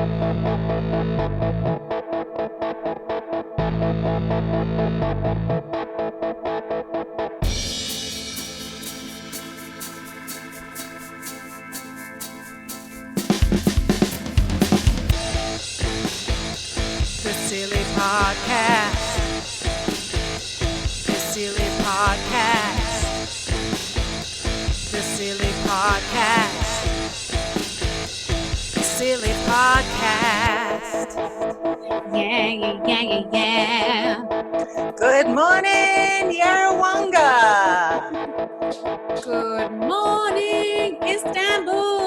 The Silly Podcast. The Silly Podcast. The Silly Podcast. The Silly Podcast. Yeah, yeah, yeah, yeah, yeah. Good morning, Yarrawonga. Good morning, Istanbul.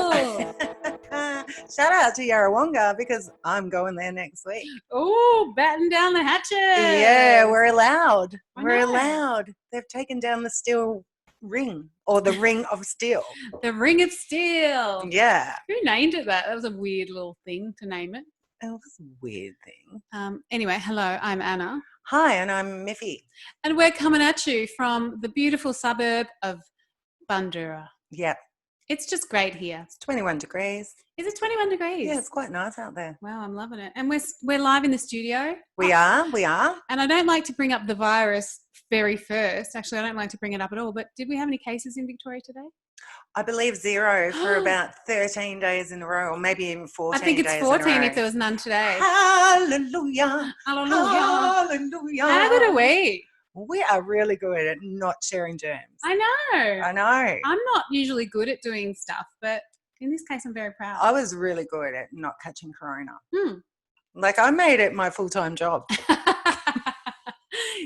Shout out to Yarrawonga because I'm going there next week. Oh, batten down the hatches. Yeah, we're allowed. I We're know. allowed. They've taken down the steel ring or the ring of steel. The Ring of Steel. Yeah. Who named it that? That was a weird little thing to name it. It was a weird thing. Anyway, hello, I'm Anna. Hi, and I'm Miffy. And we're coming at you from the beautiful suburb of Bandura. Yeah, It's just great here. it's 21 degrees. Is it 21 degrees? Yeah, it's quite nice out there. Wow, I'm loving it. And we're live in the studio. We are. And I don't like to bring up the virus very first. Actually, I don't like to bring it up at all. But did we have any cases in Victoria today? I believe 0 for about 13 days in a row, or maybe even 14 I think it's days 14 in a row. if there was none today. Hallelujah. Hallelujah. Hallelujah. How good are we? We are really good at not sharing germs. I know. I know. I'm not usually good at doing stuff, but in this case, I'm very proud. I was really good at not catching corona. Hmm. Like, I made it my full-time job.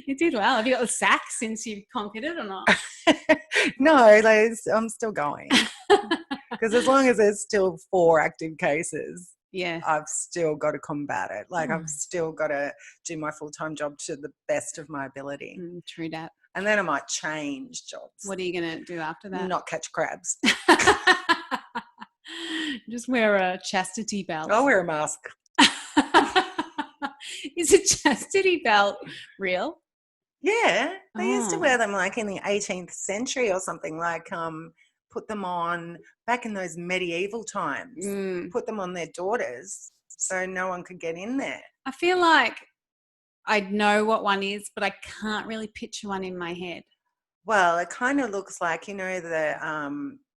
You did well. Have you got the sack since you've conquered it or not? No, like, I'm still going. Because as long as there's still 4 active cases, Yeah. I've still got to combat it. Like, I've still got to do my full-time job to the best of my ability. True that. And then I might change jobs. What are you going to do after that? Not catch crabs. Just wear a chastity belt. I'll wear a mask. Is a chastity belt real? Yeah, they used to Oh. wear them like in the 18th century or something, like put them on back in those medieval times. Put them on their daughters so no one could get in there. I feel like I know what one is, but I can't really picture one in my head. Well, it kind of looks like, you know,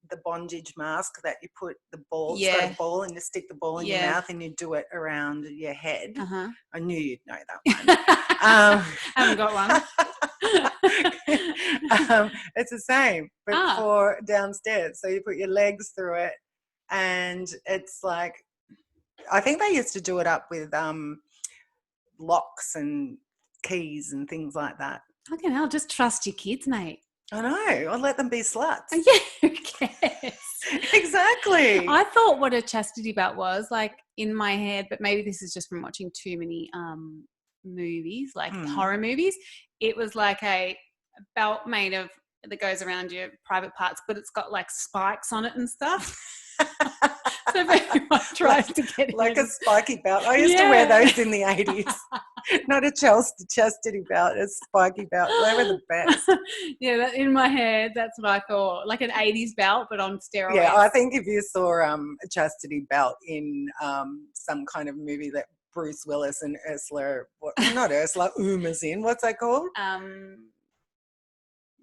the bondage mask that you put the ball, it's got Yeah. a ball and you stick the ball in your Yeah. mouth and you do it around your head. Uh-huh. I knew you'd know that one. Haven't got one. It's the same, but Ah. for downstairs. So you put your legs through it, and it's like, I think they used to do it up with locks and keys and things like that. Fucking hell, just trust your kids, mate. I know. I'll let them be sluts. Yeah, who cares? Exactly. I thought what a chastity belt was, like, in my head, but maybe this is just from watching too many movies, like horror movies. It was like a belt made of that goes around your private parts, but it's got like spikes on it and stuff. So if anyone tries to get like in, a spiky belt. I used to wear Yeah. those in the 80s. Not a chastity belt, a spiky belt. They were the best. yeah, in my head, that's what I thought, like an 80s belt, but on steroids. Yeah, I think if you saw a chastity belt in some kind of movie that Bruce Willis and Uma's in, what's that called?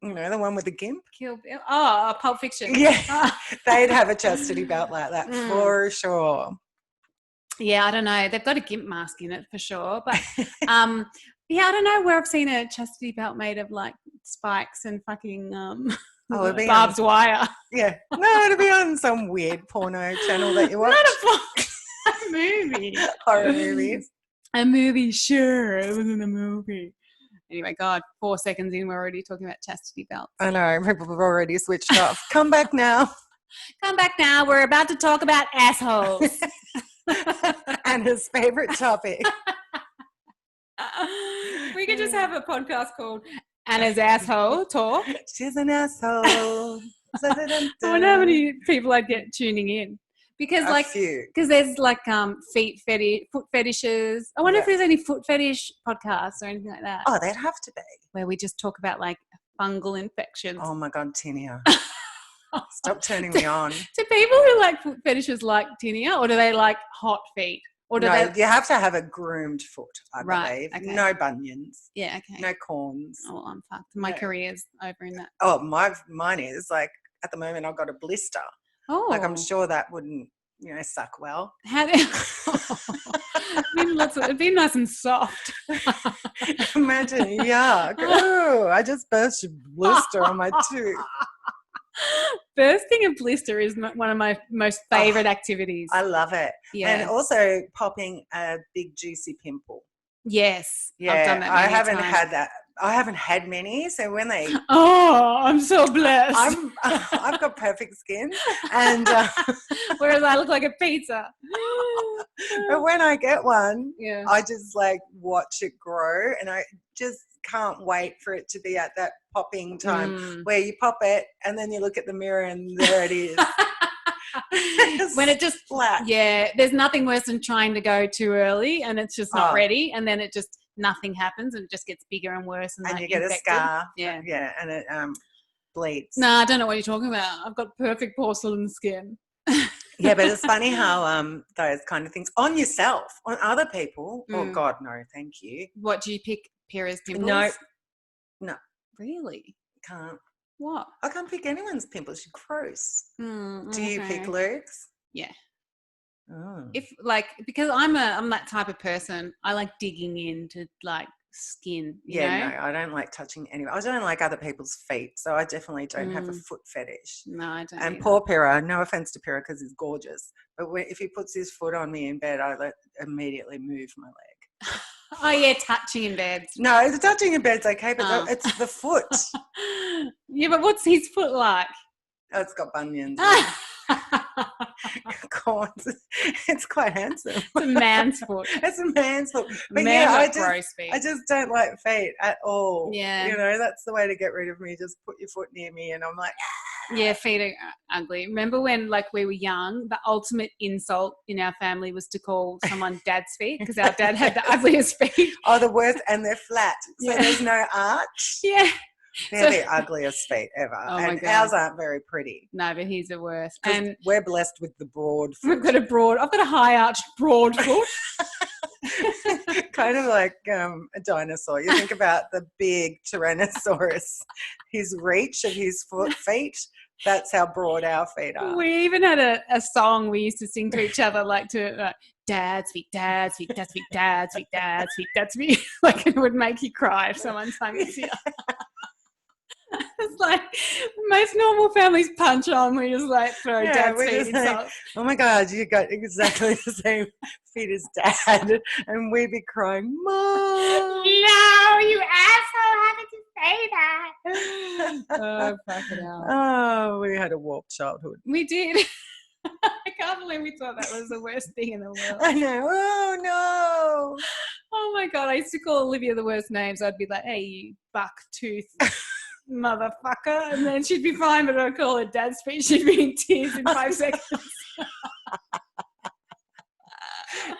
You know, the one with the gimp? Kill Bill. Oh, Pulp Fiction. Yeah, they'd have a chastity belt like that for sure. Yeah, I don't know. They've got a gimp mask in it for sure. But yeah, I don't know where I've seen a chastity belt made of like spikes and fucking it'd be barbed wire. Yeah. No, it'd be on some weird porno channel that you watch. Not a movie. Horror movies. A movie, sure. It wasn't a movie. Anyway, God, 4 seconds in, we're already talking about chastity belts. I know, people have already switched off. Come back now. Come back now. We're about to talk about assholes. Anna's favourite topic. We could just have a podcast called Anna's Asshole Talk. She's an asshole. I wonder how many people I'd get tuning in. Because there's like foot fetishes. I wonder if there's any foot fetish podcasts or anything like that. Oh, they'd have to be. Where we just talk about like fungal infections. Oh my God, tinea. Stop turning me on. Do people who like foot fetishes like tinea, or do they like hot feet? Or do No, they? you have to have a groomed foot, I Right, believe. okay. No bunions. Yeah, okay. No corns. Oh, I'm fucked. My career's over in that. Oh, mine is like at the moment I've got a blister. Oh. Like I'm sure that wouldn't, suck well. How do it'd be nice and soft. Imagine, yuck. Oh, I just burst a blister on my tooth. Bursting a blister is one of my most favourite activities. I love it. Yeah. And also popping a big juicy pimple. Yes. Yeah, I've done that many times. had that. I haven't had many, so when they I'm so blessed. I've got perfect skin, and whereas I look like a pizza. But when I get one, yeah, I just like watch it grow, and I just can't wait for it to be at that popping time where you pop it and then you look at the mirror and there it is. When it just flat. Yeah, there's nothing worse than trying to go too early and it's just not ready, and then it just nothing happens and it just gets bigger and worse, and you get infected. a scar. Yeah, and it bleeds. No, I don't know what you're talking about. I've got perfect porcelain skin. Yeah, but it's funny how those kind of things on yourself, on other people. Oh God, no, thank you. What do you pick? Pira's pimples? No. Really? Can't. What? I can't pick anyone's pimples. You're gross. Do you pick Okay. Luke's? Yeah. Oh. Because I'm that type of person. I like digging into like skin. You know? No, I don't like touching anyone. I don't like other people's feet, so I definitely don't have a foot fetish. No, I don't. And either. poor Pira, no offense to Pira because he's gorgeous, but if he puts his foot on me in bed, I immediately move my leg. Oh yeah, touching in bed. No, the touching in bed's okay, but it's the foot. Yeah, but what's his foot like? Oh, it's got bunions. Corns. It's quite handsome. It's a man's foot. It's a man's foot. But gross feet. I just don't like feet at all. Yeah. That's the way to get rid of me. Just put your foot near me and I'm like, yeah, feet are ugly. Remember when we were young, the ultimate insult in our family was to call someone dad's feet because our dad had the ugliest feet. Oh, the worst, and they're flat. So there's no arch. Yeah. They're the ugliest feet ever. Oh my God. Ours aren't very pretty. No, but he's the worst. And we're blessed with the broad foot. I've got a high arched broad foot. Kind of like a dinosaur. You think about the big Tyrannosaurus, his reach of his feet, that's how broad our feet are. We even had a song we used to sing to each other, dad's feet, dad's feet, dad's feet, dad's feet, dad's feet, dad's feet. Like it would make you cry if someone sang it to you. It's like most normal families punch on. We just throw dad's feet insults. Oh my God, you got exactly the same feet as dad, and we'd be crying, Mom. No, you asshole! How did you say that? Oh, fuck it out. Oh, we had a warped childhood. We did. I can't believe we thought that was the worst thing in the world. I know. Oh no. Oh my God, I used to call Olivia the worst names. I'd be like, "Hey, you buck tooth." Motherfucker, and then she'd be fine, but I'd call her dad's feet, she'd be in tears in 5 seconds.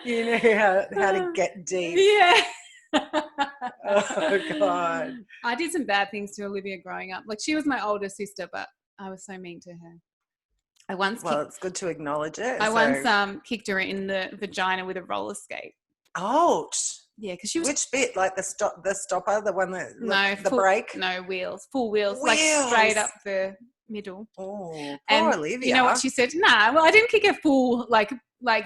You know how to get deep. Yeah. Oh God. I did some bad things to Olivia growing up. She was my older sister, but I was so mean to her. It's good to acknowledge it. I once kicked her in the vagina with a roller skate. Ouch. Yeah, because she was. Which bit? Like the stopper, the one that the full, brake? No, wheels, full wheels, like straight up the middle. Oh, poor Olivia. You know what she said? Nah, well, I didn't kick her full like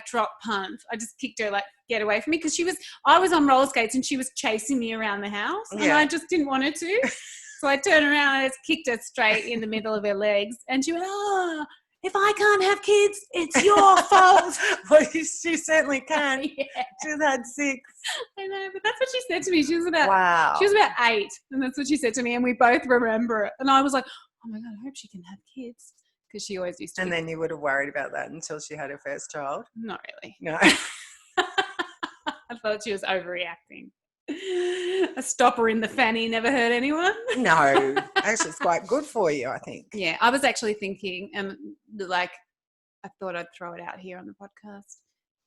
drop punch. I just kicked her get away from me because I was on roller skates and she was chasing me around the house and I just didn't want her to. So I turned around and I just kicked her straight in the middle of her legs, and she went, "Oh, if I can't have kids, it's your fault." Well, she certainly can. Yeah. She's had 6. I know, but that's what she said to me. She was about 8, and that's what she said to me, and we both remember it. And I was like, "Oh my God, I hope she can have kids," because she always used to. And then you would have worried about that until she had her first child. Not really. No. I thought she was overreacting. A stopper in the fanny never hurt anyone. No, actually, it's quite good for you, I think. Yeah, I was actually thinking, and I thought I'd throw it out here on the podcast.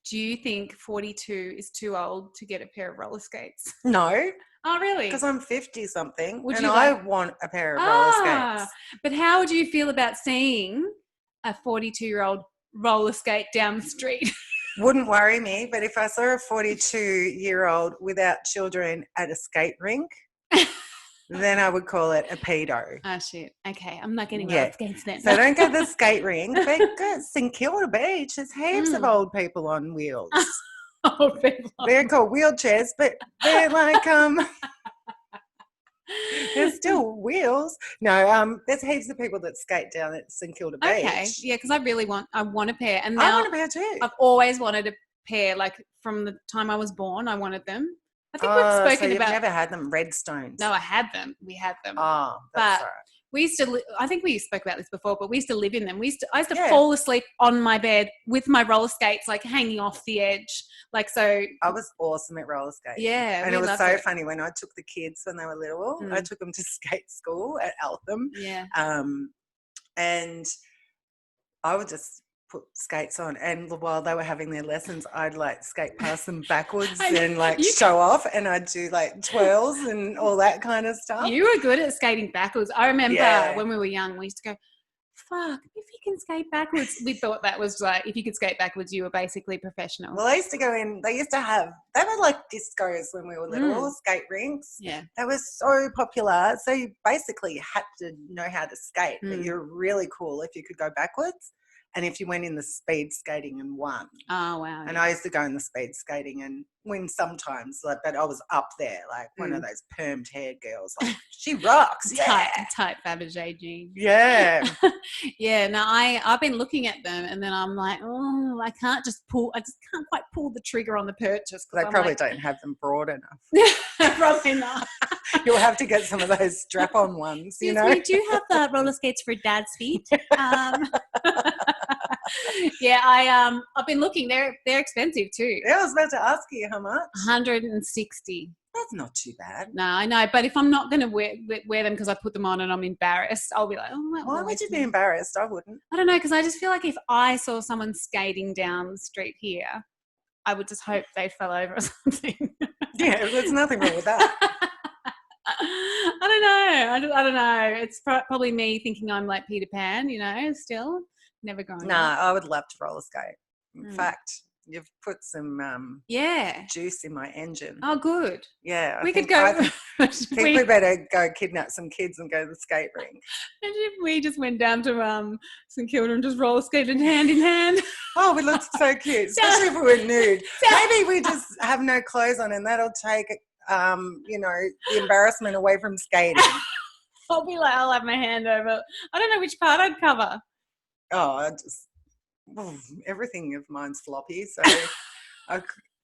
Do you think 42 is too old to get a pair of roller skates? No. Oh, really? Because I'm 50-something, and I want a pair of roller skates. But how would you feel about seeing a 42-year-old roller skate down the street? Wouldn't worry me, but if I saw a 42-year-old without children at a skate rink, then I would call it a pedo. Oh, shit. Okay, I'm not getting roller skates then. So don't go to the skate rink, but go to St Kilda Beach. There's heaps of old people on wheels. Old people. They're called wheelchairs, but they're like there's still wheels. No, there's heaps of people that skate down at St Kilda Beach. Okay, yeah, because I want a pair, and now I want a pair too. I've always wanted a pair. Like from the time I was born, I wanted them. I think we've spoken so you've about. never had them, Redstones? No, I had them. We had them. Oh, that's all right. We used to. I think we spoke about this before, but we used to live in them. I used to fall asleep on my bed with my roller skates like hanging off the edge, like so. I was awesome at roller skating. Yeah, and it was so funny when I took the kids when they were little. I took them to skate school at Eltham. Yeah. And I would just put skates on, and while they were having their lessons, I'd like skate past them backwards and like show off, and I'd do like twirls and all that kind of stuff. You were good at skating backwards. I remember when we were young, we used to go, fuck, if you can skate backwards. We thought that was like, if you could skate backwards, you were basically professional. Well, I used to go in, they were like discos when we were little, skate rinks. Yeah. They were so popular. So you basically had to know how to skate, but you're really cool if you could go backwards. And if you went in the speed skating and won. Oh, wow. And I used to go in the speed skating and win sometimes, like, but I was up there, like one of those permed haired girls. Like, she rocks. Type Fabergé jeans. Yeah. Yeah, no, I've been looking at them and then I'm like, oh, I just can't quite pull the trigger on the purchase. They probably don't have them broad enough. Probably not. You'll have to get some of those strap-on ones, you know. We do have the roller skates for dad's feet. Yeah, I've been looking. They're expensive too. Yeah, I was about to ask you how much. 160. That's not too bad. No, I know, but if I'm not going to wear them because I put them on and I'm embarrassed, I'll be like, oh, why would you be embarrassed? I wouldn't. I don't know, because I just feel like if I saw someone skating down the street here, I would just hope they fell over or something. Yeah, there's nothing wrong with that. I don't know. It's probably me thinking I'm like Peter Pan, you know, still never growing up. Nah, I would love to roller skate. In fact, you've put some juice in my engine. Oh, good. Yeah. We could go. I think we better go kidnap some kids and go to the skate rink. Imagine if we just went down to St Kilda and just roller skated hand in hand. Oh, we look so cute, especially if we were nude. Maybe we just have no clothes on and that'll take the embarrassment away from skating. I'll have my hand over. I don't know which part I'd cover. Oh, everything of mine's floppy, so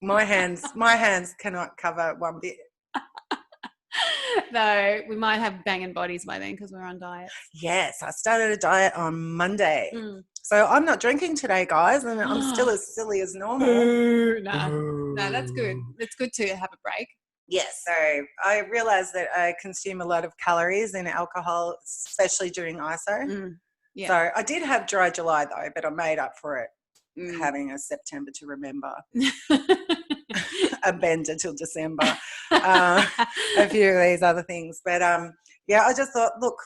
my hands cannot cover one bit. Though we might have banging bodies by then because we're on diet. Yes, I started a diet on Monday. So I'm not drinking today, guys, and I'm still as silly as normal. No, that's good. It's good to have a break. Yes, so I realised that I consume a lot of calories in alcohol, especially during ISO. Yeah. So I did have dry July though, but I made up for it having a September to remember, a bender till December, a few of these other things. But I just thought, look,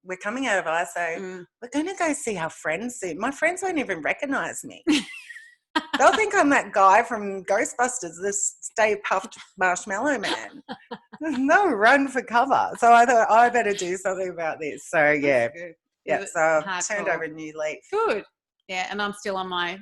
we're coming out of ISO. We're going to go see our friends soon. My friends won't even recognise me. They'll think I'm that guy from Ghostbusters, this Stay Puffed Marshmallow Man. No, run for cover. So I thought I better do something about this. So yeah. Yeah, so I've turned over a new leaf. Good. Yeah, and I'm still on my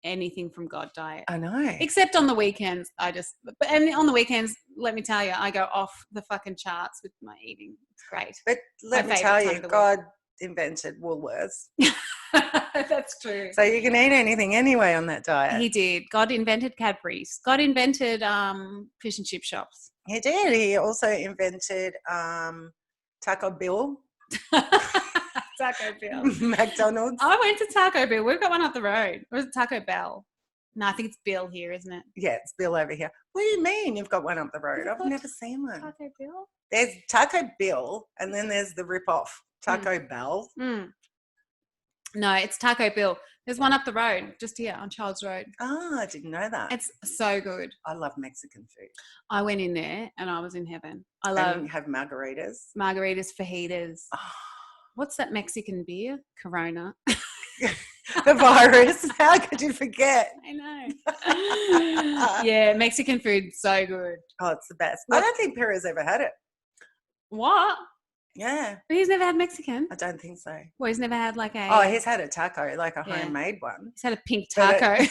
anything from God diet. I know. Except on the weekends, and on the weekends, let me tell you, I go off the fucking charts with my eating. It's great. But let me tell you, God invented Woolworths. That's true. So you can eat anything anyway on that diet. He did. God invented Cadbury's. God invented fish and chip shops. He did. He also invented Taco Bell. Taco Bell. McDonald's. I went to Taco Bell. We've got one up the road. Or is it Taco Bell? No, I think it's Bill here, isn't it? Yeah, it's Bill over here. What do you mean you've got one up the road? I've never seen one. Taco Bell? There's Taco Bill and then there's the rip-off Taco Bell. No, it's Taco Bill. There's one up the road, just here on Childs Road. Oh, I didn't know that. It's so good. I love Mexican food. I went in there and I was in heaven. I have margaritas, fajitas. Oh. What's that Mexican beer? Corona. the virus. How could you forget? I know. Yeah, Mexican food, so good. Oh, it's the best. I don't think Perry's ever had it. What? Yeah. But he's never had Mexican? I don't think so. Well, he's never had like a... Oh, he's had a taco, like a homemade one. He's had a pink taco.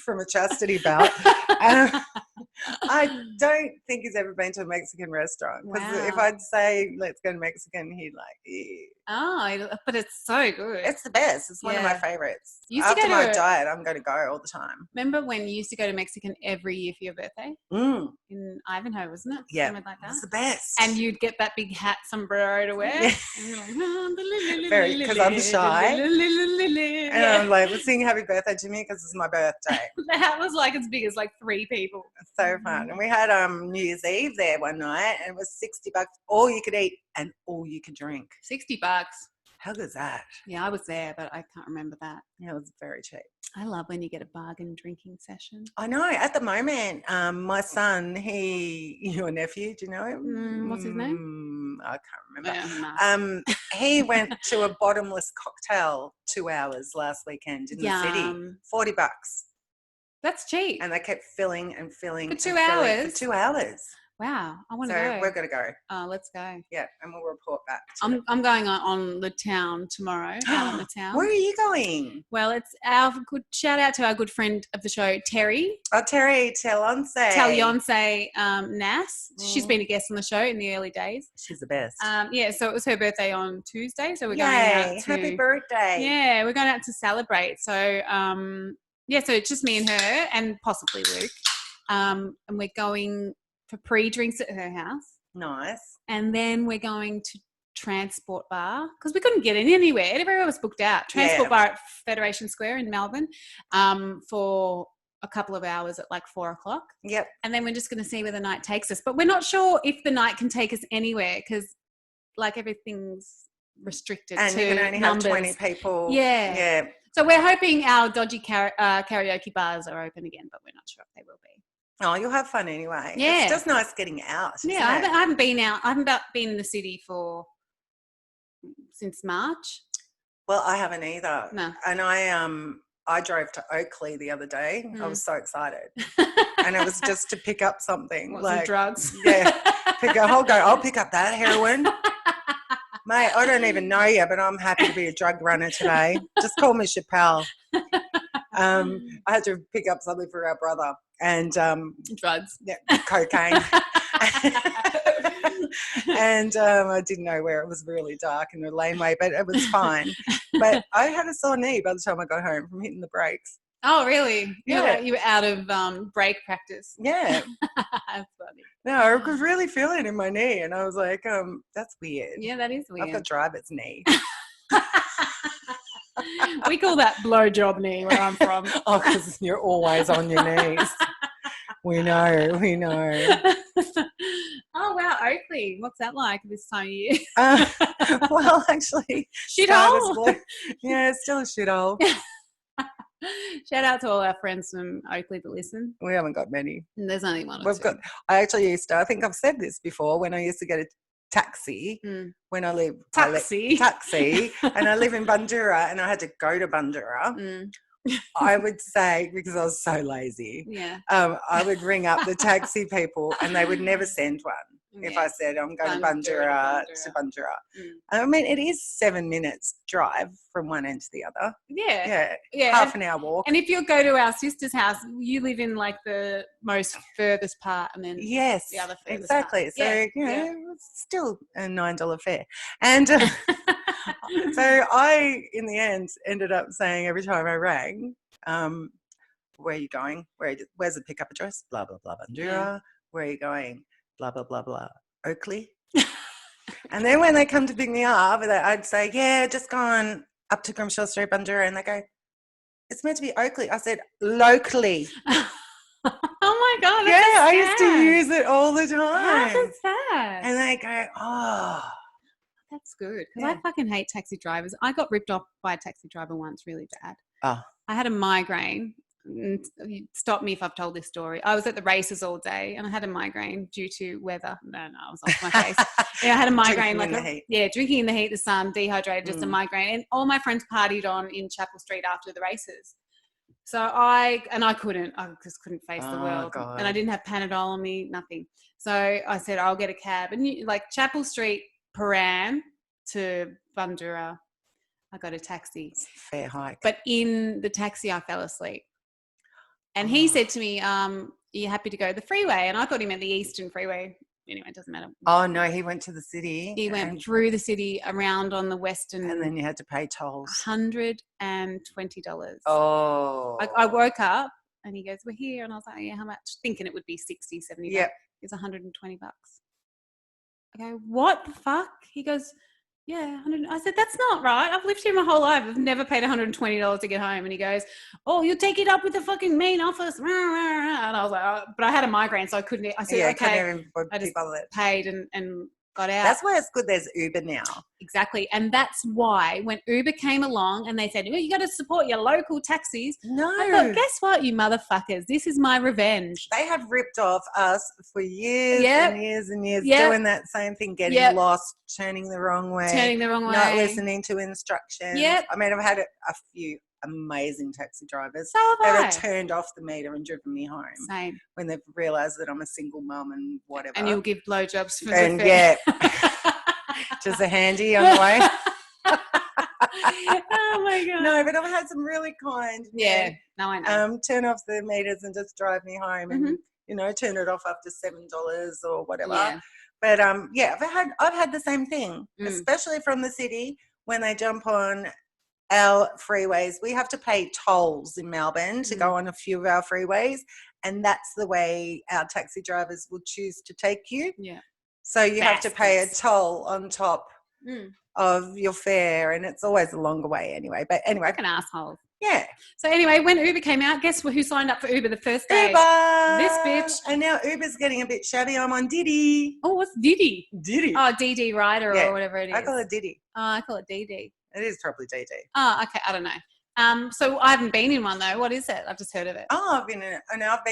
From a Chastity belt. I don't think he's ever been to a Mexican restaurant. Because if I'd say, let's go to Mexican, he'd like, ew. Oh, but it's so good. It's the best. It's one of my favorites. After my diet, I'm going to go all the time. Remember when you used to go to Mexican every year for your birthday? In Ivanhoe, wasn't it? Yeah. Something like that. It's the best. And you'd get that big hat sombrero to wear. Yeah. And you're like, very, because I'm shy. And I'm like, let's sing happy birthday to me because it's my birthday. The hat was like as big as like 3 people. It's so fun. And we had New Year's Eve there one night, and it was $60, all you could eat and all you could drink. $60. How good is that? Yeah, I was there, but I can't remember that. Yeah, it was very cheap. I love when you get a bargain drinking session. I know. At the moment, my son, your nephew, do you know him? What's his name? I can't remember. He went to a bottomless cocktail 2 hours last weekend in the city. $40. That's cheap. And they kept filling and filling. For 2 hours? For 2 hours. Wow, I want to go. go. So we're going to go. Oh, let's go. Yeah, and we'll report back. I'm going on the town tomorrow. Out on the town. Where are you going? Well, it's our good shout out to our good friend of the show, Terry. Oh, Terry Talionce. Nas. She's been a guest on the show in the early days. She's the best. Yeah, so it was her birthday on Tuesday. So we're going out to... Happy birthday. Yeah, we're going out to celebrate. So, so it's just me and her and possibly Luke. And we're going for pre-drinks at her house. Nice. And then we're going to Transport Bar because we couldn't get in anywhere. Everywhere was booked out. Transport Bar at Federation Square in Melbourne for a couple of hours at like 4 o'clock. Yep. And then we're just going to see where the night takes us. But we're not sure if the night can take us anywhere because like everything's restricted and to you can only numbers. have 20 people. Yeah. Yeah. So we're hoping our dodgy karaoke bars are open again, but we're not sure if they will be. Oh, you'll have fun anyway. Yeah. It's just nice getting out. Yeah, I haven't been out. I haven't been in the city since March. Well, I haven't either. No. And I drove to Oakley the other day. I was so excited. And it was just to pick up something. Some drugs. Yeah. I'll pick up that heroin. Mate, I don't even know you, but I'm happy to be a drug runner today. Just call me Chappelle. I had to pick up something for our brother. And drugs. Yeah, cocaine. And I didn't know where. It was really dark in a laneway, but it was fine. But I had a sore knee by the time I got home from hitting the brakes. Oh, really? Yeah. You were out of brake practice. Yeah. That's funny. No, I was really feeling it in my knee, and I was like, that's weird. Yeah, that is weird. I've got driver's knee. We call that blowjob knee where I'm from. Oh, because you're always on your knees. We know. Oh, wow, Oakley. What's that like this time of year? Well, actually. Shithole. Yeah, it's still a shithole. Shout out to all our friends from Oakley that listen. We haven't got many. And there's only one or two. I think I've said this before, when I used to get a taxi when I live taxi and I live in Bundoora and I had to go to Bundoora. I would say, because I was so lazy, I would ring up the taxi people and they would never send one. If I said I'm going to Bundoora. I mean, it is 7 minutes drive from one end to the other. Yeah. Half an hour walk. And if you go to our sister's house, you live in like the most furthest part, and then the other furthest exactly. part. So it's still a $9 fare. And so I, in the end, ended up saying every time I rang, "Where are you going? Where's the pickup address? Blah blah blah, Bundoora. Yeah. Where are you going? Blah, blah, blah, blah, Oakley." And then when they come to pick me up, I'd say, just gone up to Grimshaw Street, Bundoora. And they go, "It's meant to be Oakley." I said, "Locally." Oh, my God. I used to use it all the time. How is that? And they go, "Oh." That's good. Because I fucking hate taxi drivers. I got ripped off by a taxi driver once really bad. Oh. I had a migraine. stop me if I've told this story. I was at the races all day and I had a migraine due to weather. No, I was off my face. Yeah, I had a migraine, drinking in the heat, the sun, dehydrated, just a migraine. And all my friends partied on in Chapel Street after the races. So I just couldn't face the world. God. And I didn't have Panadol on me, nothing. So I said, I'll get a cab. And Chapel Street, Paran to Bundoora, I got a taxi. Fair hike. But in the taxi, I fell asleep. And he said to me, are you happy to go the freeway? And I thought he meant the Eastern Freeway. Anyway, it doesn't matter. Oh, no, he went to the city. He went through the city, around on the Western. And then you had to pay tolls. $120. Oh. I woke up and he goes, we're here. And I was like, yeah, how much? Thinking it would be 60, 70 bucks. Yep. It's $120. I go, what the fuck? He goes, yeah, I said, that's not right. I've lived here my whole life. I've never paid $120 to get home. And he goes, oh, you'll take it up with the fucking main office. And I was like, oh, but I had a migraine, so I couldn't. I said, okay. I just paid and got out. That's why it's good there's Uber now. Exactly. And that's why when Uber came along and they said, well, you got to support your local taxis. No. I thought, guess what, you motherfuckers? This is my revenge. They have ripped off us for years and years and years, doing that same thing, getting lost, turning the wrong way. Not listening to instructions. Yep. I mean, I've had a few amazing taxi drivers that have turned off the meter and driven me home. Same. When they've realised that I'm a single mum and whatever. And you'll give blowjobs for and the fare. Just a handy on the way. Oh my God. No, but I've had some really kind men, no, I know. Turn off the meters and just drive me home and turn it off after $7 or whatever. Yeah. But I've had the same thing, especially from the city when they jump on our freeways. We have to pay tolls in Melbourne to go on a few of our freeways, and that's the way our taxi drivers will choose to take you. Yeah. So you have to pay a toll on top of your fare, and it's always a longer way anyway. But anyway. Fucking assholes. Yeah. So anyway, when Uber came out, guess who signed up for Uber the first day? Uber! This bitch. And now Uber's getting a bit shabby. I'm on Diddy. Oh, what's Diddy? Diddy. Oh, DD Rider or whatever it is. I call it Diddy. Oh, I call it DD. It is probably DD. Oh, okay. I don't know. So I haven't been in one though. What is it? I've just heard of it. Oh, I've been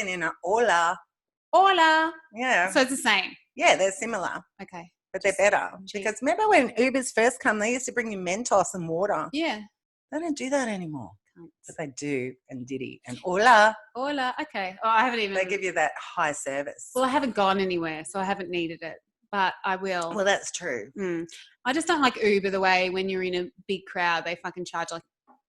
in an Ola. Ola. Yeah. So it's the same. Yeah, they're similar. Okay. But they're better. Because remember when Ubers first come, they used to bring you Mentos and water. Yeah. They don't do that anymore. But they do, and Diddy and Ola. Ola, okay. Oh, I haven't even. They give you that high service. Well, I haven't gone anywhere, so I haven't needed it. But I will. Well, that's true. I just don't like Uber the way when you're in a big crowd, they fucking charge like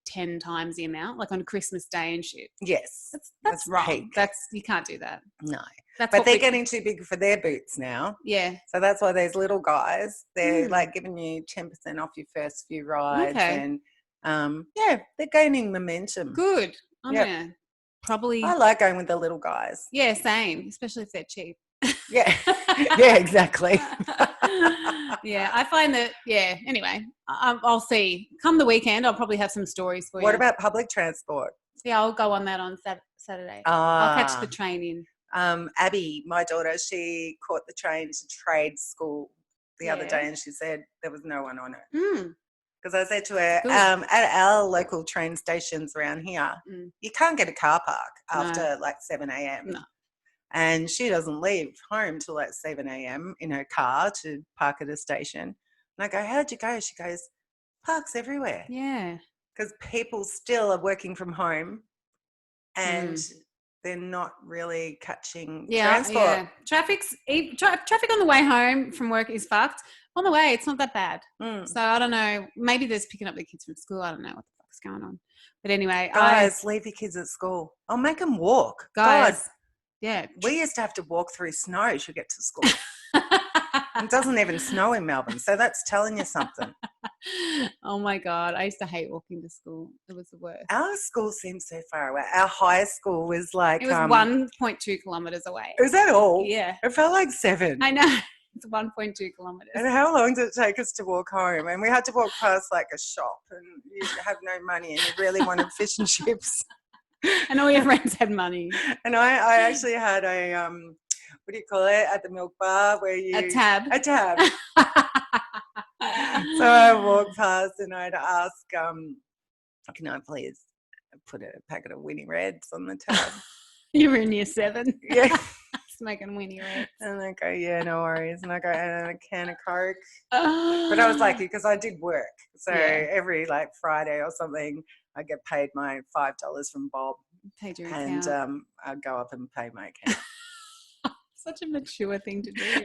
10 times the amount, like on Christmas Day and shit. Yes. That's wrong. You can't do that. No. But they're getting too big for their boots now. Yeah. So that's why these little guys, they're like giving you 10% off your first few rides. Okay. And they're gaining momentum. Good. I'm gonna probably. I like going with the little guys. Yeah, same. Especially if they're cheap. Yeah. Yeah, exactly. Yeah, I find that. Yeah. Anyway, I'll see. Come the weekend, I'll probably have some stories for you. What about public transport? Yeah, I'll go on that on Saturday. I'll catch the train in. Abby, my daughter, she caught the train to trade school the other day, and she said there was no one on it. Because I said to her, at our local train stations around here, you can't get a car park after like 7 a.m. No. And she doesn't leave home till like 7 a.m. in her car to park at a station. And I go, how'd you go? She goes, parks everywhere. Yeah. Because people still are working from home and they're not really catching transport. Yeah. Traffic on the way home from work is fucked. On the way, it's not that bad. So I don't know. Maybe there's picking up the kids from school. I don't know what the fuck's going on. But anyway. Guys, leave your kids at school. I'll make them walk. Guys. God. Yeah. We used to have to walk through snow to get to school. It doesn't even snow in Melbourne. So that's telling you something. Oh, my God. I used to hate walking to school. It was the worst. Our school seems so far away. Our high school was like... It was 1.2 kilometres away. Is that all? Yeah. It felt like 7. I know. It's 1.2 kilometres. And how long did it take us to walk home? And we had to walk past like a shop and you have no money and you really wanted fish and chips. And all your friends had money. And I actually had a, what do you call it, at the milk bar where you... A tab. A tab. So I walked past and I'd ask, can I please put a packet of Winnie Reds on the tab. You were in year 7. Yeah. Smoking Winnie Reds. And I go, yeah, no worries. And I go, and a can of Coke. But I was lucky because I did work. So every like Friday or something, I get paid my $5 from Bob. Paid your and account. I'd go up and pay my account. Such a mature thing to do.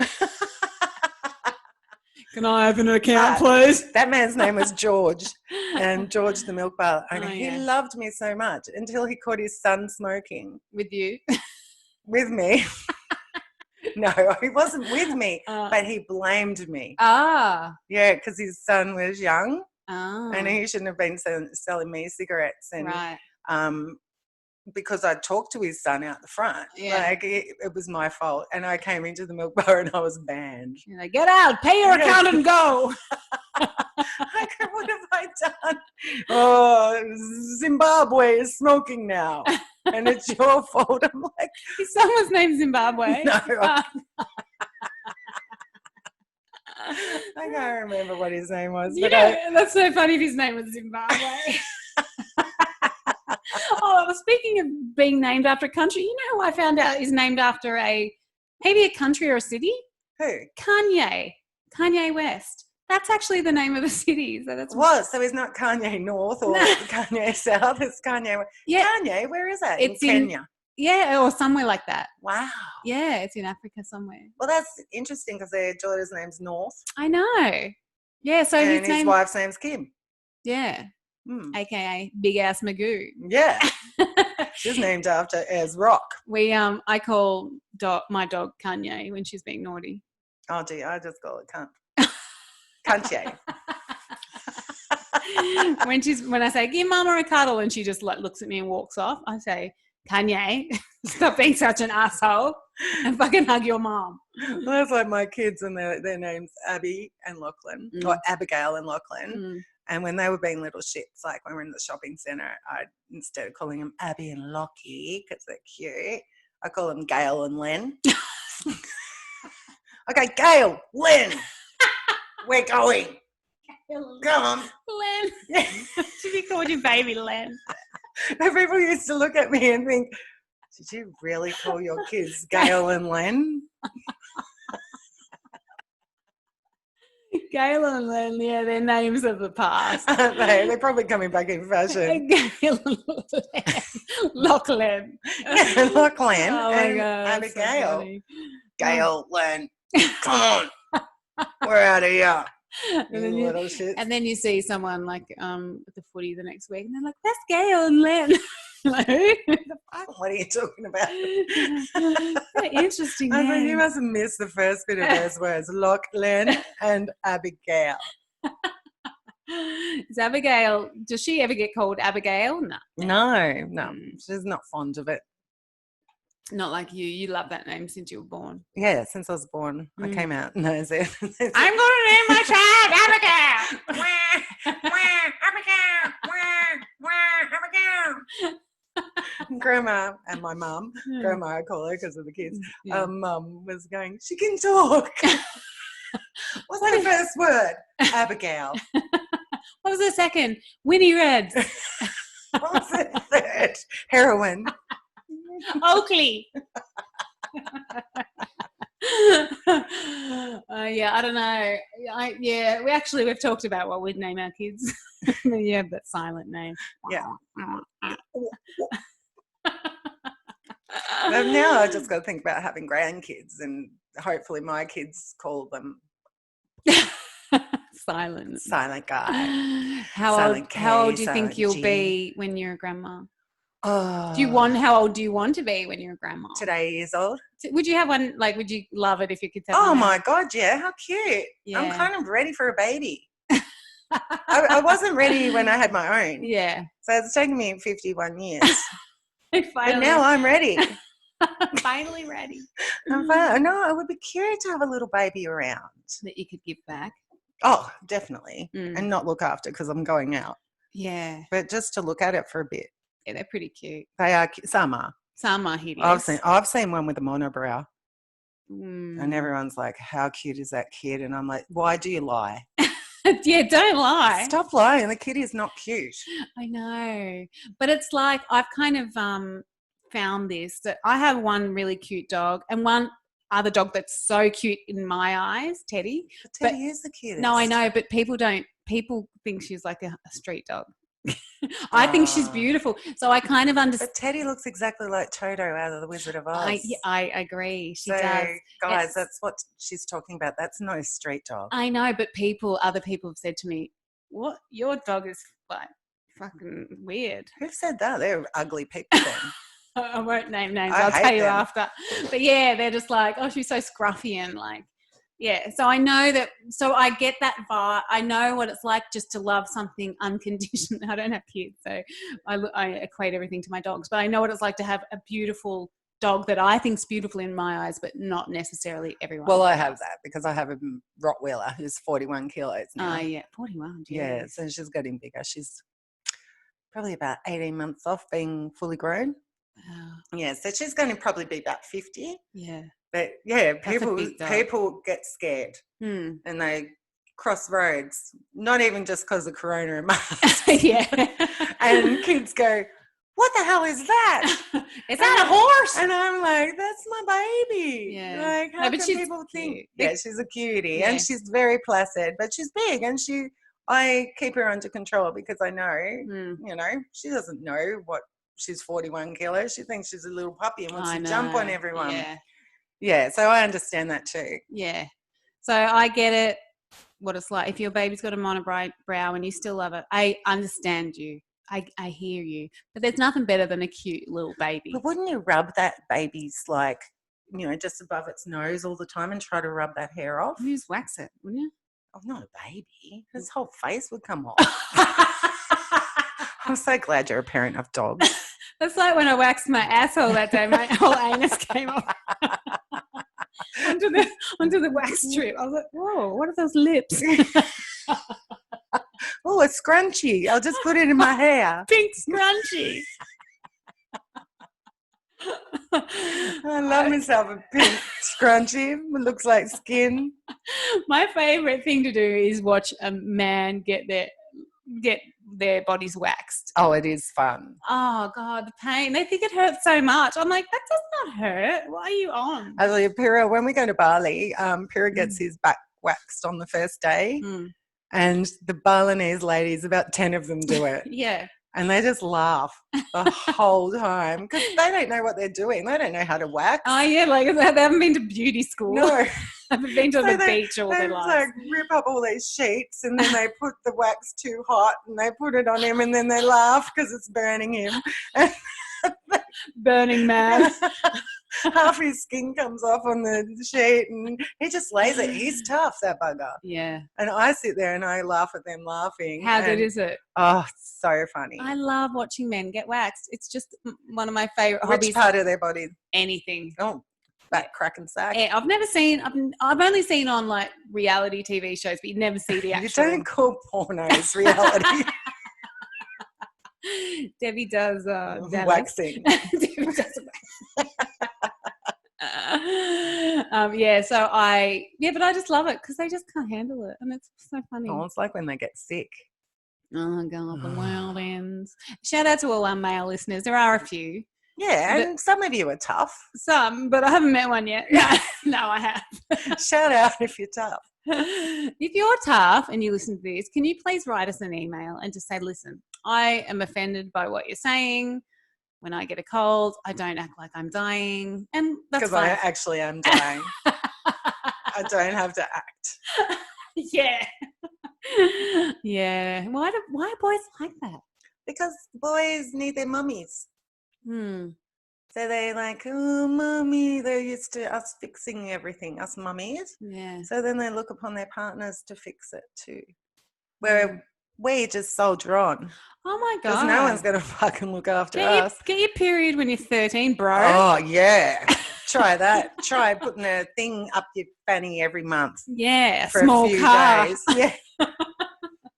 Can I open an account, please? That man's name was George, and George the milk bar. And he loved me so much until he caught his son smoking. With you? With me. No, he wasn't with me, but he blamed me. Yeah, because his son was young, and he shouldn't have been selling me cigarettes. And because I talked to his son out the front, like it was my fault. And I came into the milk bar and I was banned. You're like, get out, pay your account and go. I go, what have I done? Oh, Zimbabwe is smoking now. And it's your fault. I'm like, his son was named Zimbabwe. No. I can't remember what his name was. But that's so funny if his name was Zimbabwe. Oh, speaking of being named after a country, you know who I found out is named after maybe a country or a city? Who? Kanye West. That's actually the name of a city. So so he's not Kanye North or Kanye South. It's Kanye. Yeah. Kanye, where is that? It's in Kenya. Or somewhere like that. Wow. Yeah, it's in Africa somewhere. Well, that's interesting because their daughter's name's North. I know. Yeah, so his wife's name's Kim. Yeah. AKA Big Ass Magoo. Yeah. She's named after Ez Rock. I call my dog Kanye when she's being naughty. Oh gee, I just call it cunt. Kanye. when I say give mama a cuddle and she just like looks at me and walks off, I say, Kanye, stop being such an asshole and fucking hug your mom. Well, that's like my kids and their names Abby and Lachlan, or Abigail and Lachlan. And when they were being little shits, like when we were in the shopping centre, instead of calling them Abby and Lockie because they're cute, I call them Gail and Len. Okay, Gail, Len, we're going. Come on. Len. Yeah. Should be called your baby Len. And people used to look at me and think, did you really call your kids Gail and Len? Gail and Len, yeah, they're names of the past. Aren't they? They're probably coming back in fashion. Gail and Len. Lachlan. Yeah, Lachlan. Oh my God. Abigail. So Gail, Len, come on. We're out of here. And then you see someone like at the footy the next week and they're like, that's Gail and Len. Like, what are you talking about? Very interesting. I think you must have missed the first bit of those words. Lachlan and Abigail. Is Abigail, does she ever get called Abigail? No. She's not fond of it. Not like you. You love that name since you were born. Yeah, since I was born. I came out and I said, I'm going to name my child Abigail. Abigail. Grandma and my mum, Grandma I call her because of the kids, Mum was going, she can talk. What's the first word? Abigail. What was the second? Winnie Reds. What was the third? Heroin. Oakley. I don't know. We've talked about what we'd name our kids. You have that silent name. Yeah. But now I just got to think about having grandkids, and hopefully my kids call them Silent guy. How old do you think you'll be when you're a grandma? How old do you want to be when you're a grandma? Today years old. Would you have one, like, would you love it if your kids had one? Oh my God, yeah. How cute. Yeah. I'm kind of ready for a baby. I wasn't ready when I had my own. Yeah. So it's taken me 51 years. But now I'm ready. Finally ready. No, I would be curious to have a little baby around. That you could give back. Oh, definitely. And not look after because I'm going out. Yeah. But just to look at it for a bit. Yeah, they're pretty cute. They are. Some are. Some are hideous. I've seen one with a monobrow. And everyone's like, how cute is that kid? And I'm like, why do you lie? Yeah, don't lie. Stop lying. The kitty is not cute. I know. But it's like I've kind of found this, that I have one really cute dog and one other dog that's so cute in my eyes, Teddy. But Teddy is the cutest. No, I know, but people think she's like a street dog. I think she's beautiful. So I kind of understand. But Teddy looks exactly like Toto out of The Wizard of Oz. I agree. She does. Guys, that's what she's talking about. That's no street dog. I know, but other people have said to me, what? Your dog is like fucking weird. Who said that? They're ugly people then. I won't name names. I'll tell you after. But yeah, they're just like, oh, she's so scruffy and like, yeah. So I know that. So I get that vibe. I know what it's like just to love something unconditionally. I don't have kids, so I equate everything to my dogs. But I know what it's like to have a beautiful dog that I think's beautiful in my eyes, but not necessarily everyone. Well, I have that because I have a Rottweiler who's 41 kilos now. Oh, yeah, 41. Geez. Yeah, so she's getting bigger. She's probably about 18 months off being fully grown. Wow. Yeah, so she's going to probably be about 50. Yeah. But yeah, That's people get scared and they cross roads, not even just because of Corona and masks. Yeah. And kids go, what the hell is that? Is that a horse? And I'm like, that's my baby. Yeah. Like, how can people think? Yeah, she's a cutie and she's very placid, but she's big and I keep her under control because I know, you know, she doesn't know what she's 41 kilos. She thinks she's a little puppy and wants to jump on everyone. Yeah. Yeah, so I understand that too. Yeah. So I get it, what it's like. If your baby's got a monobrow and you still love it, I understand you. I hear you. But there's nothing better than a cute little baby. But wouldn't you rub that baby's, like, you know, just above its nose all the time and try to rub that hair off? You just wax it, wouldn't you? Oh, not a baby. His whole face would come off. I'm so glad you're a parent of dogs. That's like when I waxed my asshole that day. My whole anus came off onto the wax strip. I was like, whoa, what are those lips? Oh, a scrunchie. I'll just put it in my hair. Pink scrunchie. I love myself a pink scrunchie. It looks like skin. My favourite thing to do is watch a man get their bodies waxed. Oh, it is fun. Oh, God, the pain. They think it hurts so much. I'm like, that does not hurt. What are you on? Actually, Pyrrha, when we go to Bali, Pyrrha gets his back waxed on the first day. And the Balinese ladies, about 10 of them do it. Yeah. And they just laugh the whole time because they don't know what they're doing. They don't know how to wax. Oh, yeah, like they haven't been to beauty school. No. They haven't been to the beach all their lives. They like rip up all these sheets and then they put the wax too hot and they put it on him and then they laugh because it's burning him. Burning man. Half his skin comes off on the sheet and he just lays it. He's tough, that bugger. Yeah. And I sit there and I laugh at them laughing. How good is it? Oh, so funny. I love watching men get waxed. It's just one of my favourite hobbies. Which part of their body? Anything. Oh, back, crack and sack. Yeah, I've only seen on like reality TV shows, but you never see the actual. You don't call pornos reality. Debbie does waxing. Debbie does but I just love it because they just can't handle it and it's so funny. Oh, it's like when they get sick. Oh, God, the world ends. Shout out to all our male listeners. There are a few. Yeah, and some of you are tough. Some, but I haven't met one yet. No, I have. Shout out if you're tough. If you're tough and you listen to this, can you please write us an email and just say, listen, I am offended by what you're saying. When I get a cold, I don't act like I'm dying. And that's fine. Because I actually am dying. I don't have to act. Yeah. Yeah. Why are boys like that? Because boys need their mummies. So they're like, oh, mummy. They're used to us fixing everything, us mummies. Yeah. So then they look upon their partners to fix it too. Where we just soldier on. Oh, my God. Because no one's going to fucking look after us. Get your period when you're 13, bro. Oh, yeah. Try that. Try putting a thing up your fanny every month. Yeah, for small a few car. days. Yeah.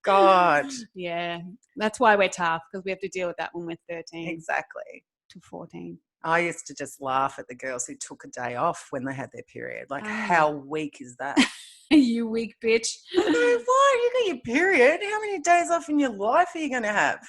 God. Yeah. That's why we're tough, because we have to deal with that when we're 13. Exactly. To 14. I used to just laugh at the girls who took a day off when they had their period. Like, Oh. how weak is that? You weak bitch. No, why? You got your period. How many days off in your life are you going to have?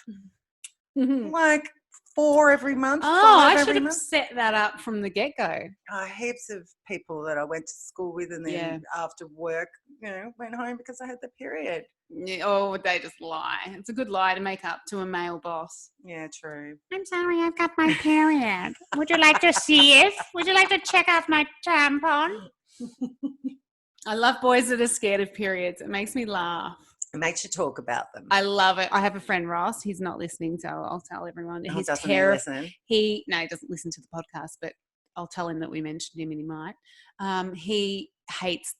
Like 4 every month, 5 I every should have month? set that up from the get-go. Heaps of people that I went to school with and then after work, went home because I had the period. Yeah, they just lie. It's a good lie to make up to a male boss. Yeah, true. I'm sorry, I've got my period. Would you like to see it? Would you like to check out my tampon? I love boys that are scared of periods. It makes me laugh. It makes you talk about them. I love it. I have a friend, Ross. He's not listening, so I'll tell everyone. Oh, He's doesn't he listen? He doesn't listen to the podcast, but I'll tell him that we mentioned him and he might. He hates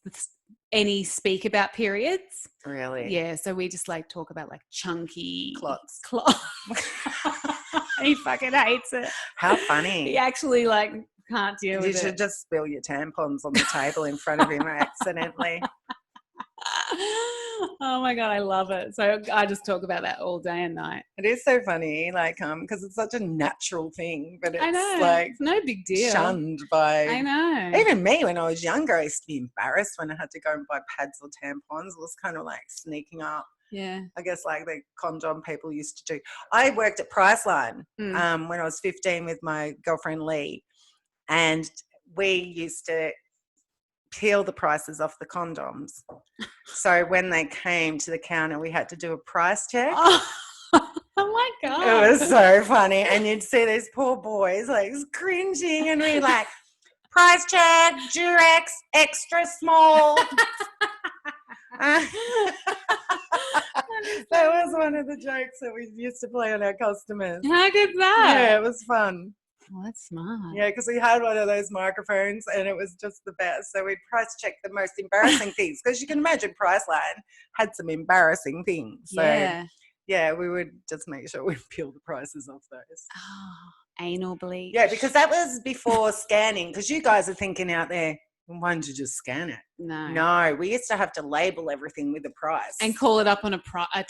any speak about periods. Really? Yeah, so we just like talk about like chunky clots. He fucking hates it. How funny. He actually like can't deal with it. You should just spill your tampons on the table in front of him accidentally. Oh my God, I love it. So I just talk about that all day and night. It is so funny, like, because it's such a natural thing, but it's I know, like it's no big deal. Shunned by. I know. Even me, when I was younger, I used to be embarrassed when I had to go and buy pads or tampons. It was kind of like sneaking up. Yeah. I guess like the condom people used to do. I worked at Priceline when I was 15 with my girlfriend Lee, and we used to peel the prices off the condoms. So when they came to the counter, we had to do a price check. Oh my God. It was so funny. And you'd see these poor boys like cringing and we like, price check, Durex, extra small. That was one of the jokes that we used to play on our customers. How good's that? Yeah, it was fun. Oh, that's smart. Yeah, because we had one of those microphones and it was just the best. So we'd price check the most embarrassing things because you can imagine Priceline had some embarrassing things. So yeah, we would just make sure we peel the prices off those. Oh, anal bleach. Yeah, because that was before scanning, because you guys are thinking out there, why don't you just scan it? No, we used to have to label everything with a price. And call it up on a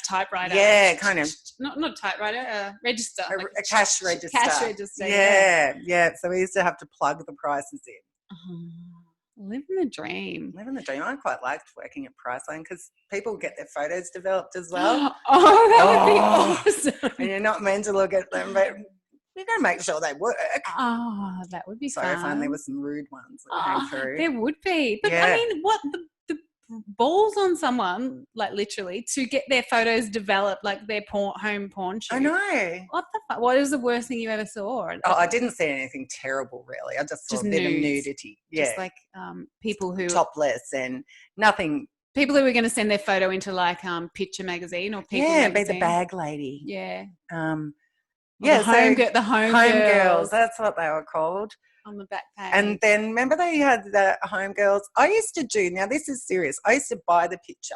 typewriter. Yeah, kind of. Not typewriter, a register. A cash register. Cash register. Yeah. So we used to have to plug the prices in. Oh, living the dream. Living the dream. I quite liked working at Priceline because people get their photos developed as well. Oh, that would be awesome. And you're not meant to look at them, but you're going to make sure they work. Oh, that would be fun. So fun. There were some rude ones that came through. There would be. But I mean, what the balls on someone, like literally, to get their photos developed, like their home porn shoot. I know. What the fuck? What was the worst thing you ever saw? Oh, I didn't see anything terrible, really. I just saw a bit of nudity. Yeah. Just like people who... Topless and nothing... People who were going to send their photo into like Picture magazine or People magazine. Be the bag lady. Yeah. The home girls. That's what they were called. On the back page. And then remember they had the home girls. I used to do, now this is serious, I used to buy the Picture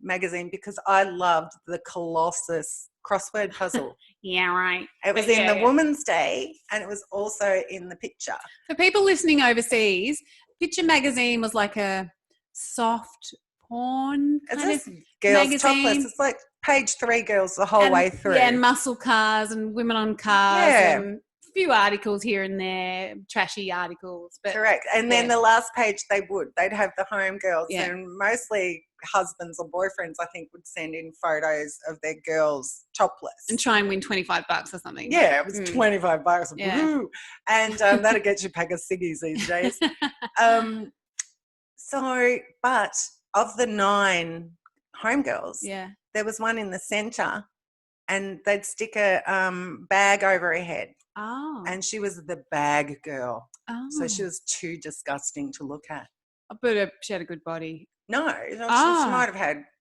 magazine because I loved the Colossus crossword puzzle. Yeah, right. It was in the Woman's Day and it was also in the Picture. For people listening overseas, Picture magazine was like a soft porn kind of girls magazine. Topless. It's like page 3 girls the whole way through. Yeah, and muscle cars and women on cars and a few articles here and there, trashy articles. But correct. And then the last page they'd have the home girls and mostly husbands or boyfriends, I think, would send in photos of their girls topless. And try and win $25 or something. Yeah, it was $25. Yeah. Woo! And that'll get you a pack of ciggies these days. But of the 9 homegirls, there was one in the centre and they'd stick a bag over her head. Oh. And she was the bag girl. Oh. So she was too disgusting to look at. But she had a good body. No,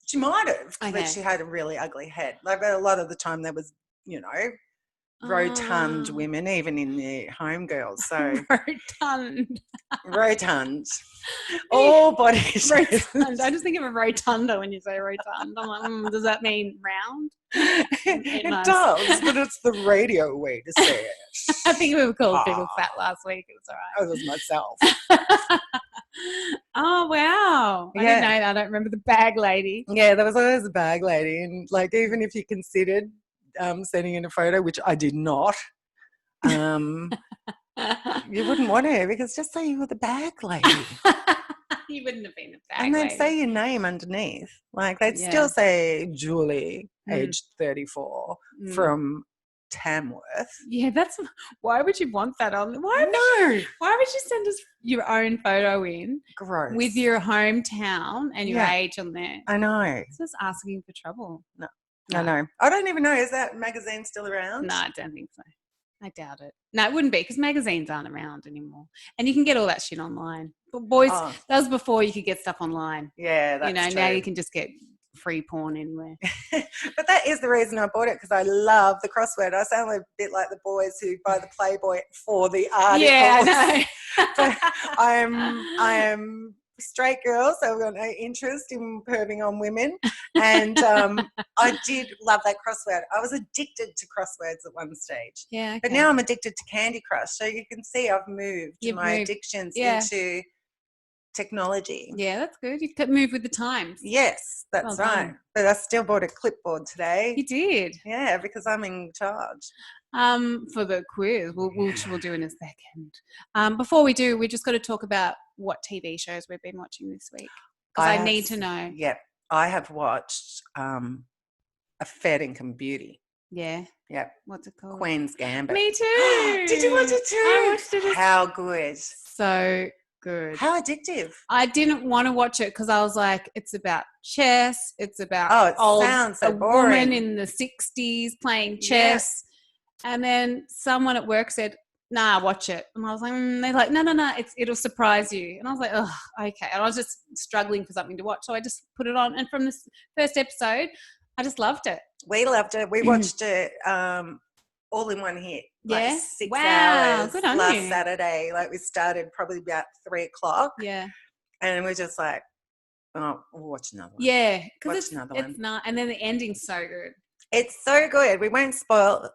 she might have, but she had a really ugly head. Like a lot of the time there was, rotund women, even in the homegirls. So rotund. All body shapes. I just think of a rotunda when you say rotund. I'm like, does that mean round? It does, but it's the radio way to say it. I think we were called people fat last week. It was all right. I was myself. Oh, wow. I didn't know that. I don't remember the bag lady. Yeah, there was always a bag lady. And like, even if you considered sending in a photo, which I did not, You wouldn't want to because just say you were the bag lady. You wouldn't have been a bag And they'd lady. say your name underneath. Like they'd Yeah. still say Julie, Mm. aged 34, from Tamworth. Yeah, why would you want that on? Why would you send us your own photo in Gross. with your hometown and your Yeah. age on there? I know. It's just asking for trouble. No. I know. I don't even know. Is that magazine still around? No, I don't think so. I doubt it. No, it wouldn't be because magazines aren't around anymore. And you can get all that shit online. But boys, that was before you could get stuff online. Yeah, that's true. Now you can just get free porn anywhere. But that is the reason I bought it, because I love the crossword. I sound a bit like the boys who buy the Playboy for the articles. Yeah, I know. But I am a straight girl, so I've got no interest in perving on women. And I did love that crossword. I was addicted to crosswords at one stage. Yeah. Okay. But now I'm addicted to Candy Crush. So you can see I've moved my addictions into technology. Yeah, that's good. You could move with the times. Yes, that's right. But I still bought a clipboard today. You did? Yeah, because I'm in charge. For the quiz, we'll do in a second. Before we do, we just got to talk about what TV shows we've been watching this week, because I need to know. Yeah, I have watched A Fair Dinkum Beauty. Yeah. Yep. What's it called? Queen's Gambit. Me too. Did you watch it too? I watched it. How good. So good. How addictive. I didn't want to watch it because I was like, it's about chess. It's about sounds so a boring. woman in the 60s playing chess. Yeah. And then someone at work said, nah, watch it. And I was like, they're like, no, it'll surprise you. And I was like, oh, okay. And I was just struggling for something to watch. So I just put it on. And from this first episode, I just loved it. We loved it. We watched it all in one hit. Yeah. Like 6 hours. Good on last you. Saturday. Like we started probably about 3:00. Yeah. And we're just like, oh, we'll watch another one. Yeah. Because it's not. And then the ending's so good. It's so good. We won't spoil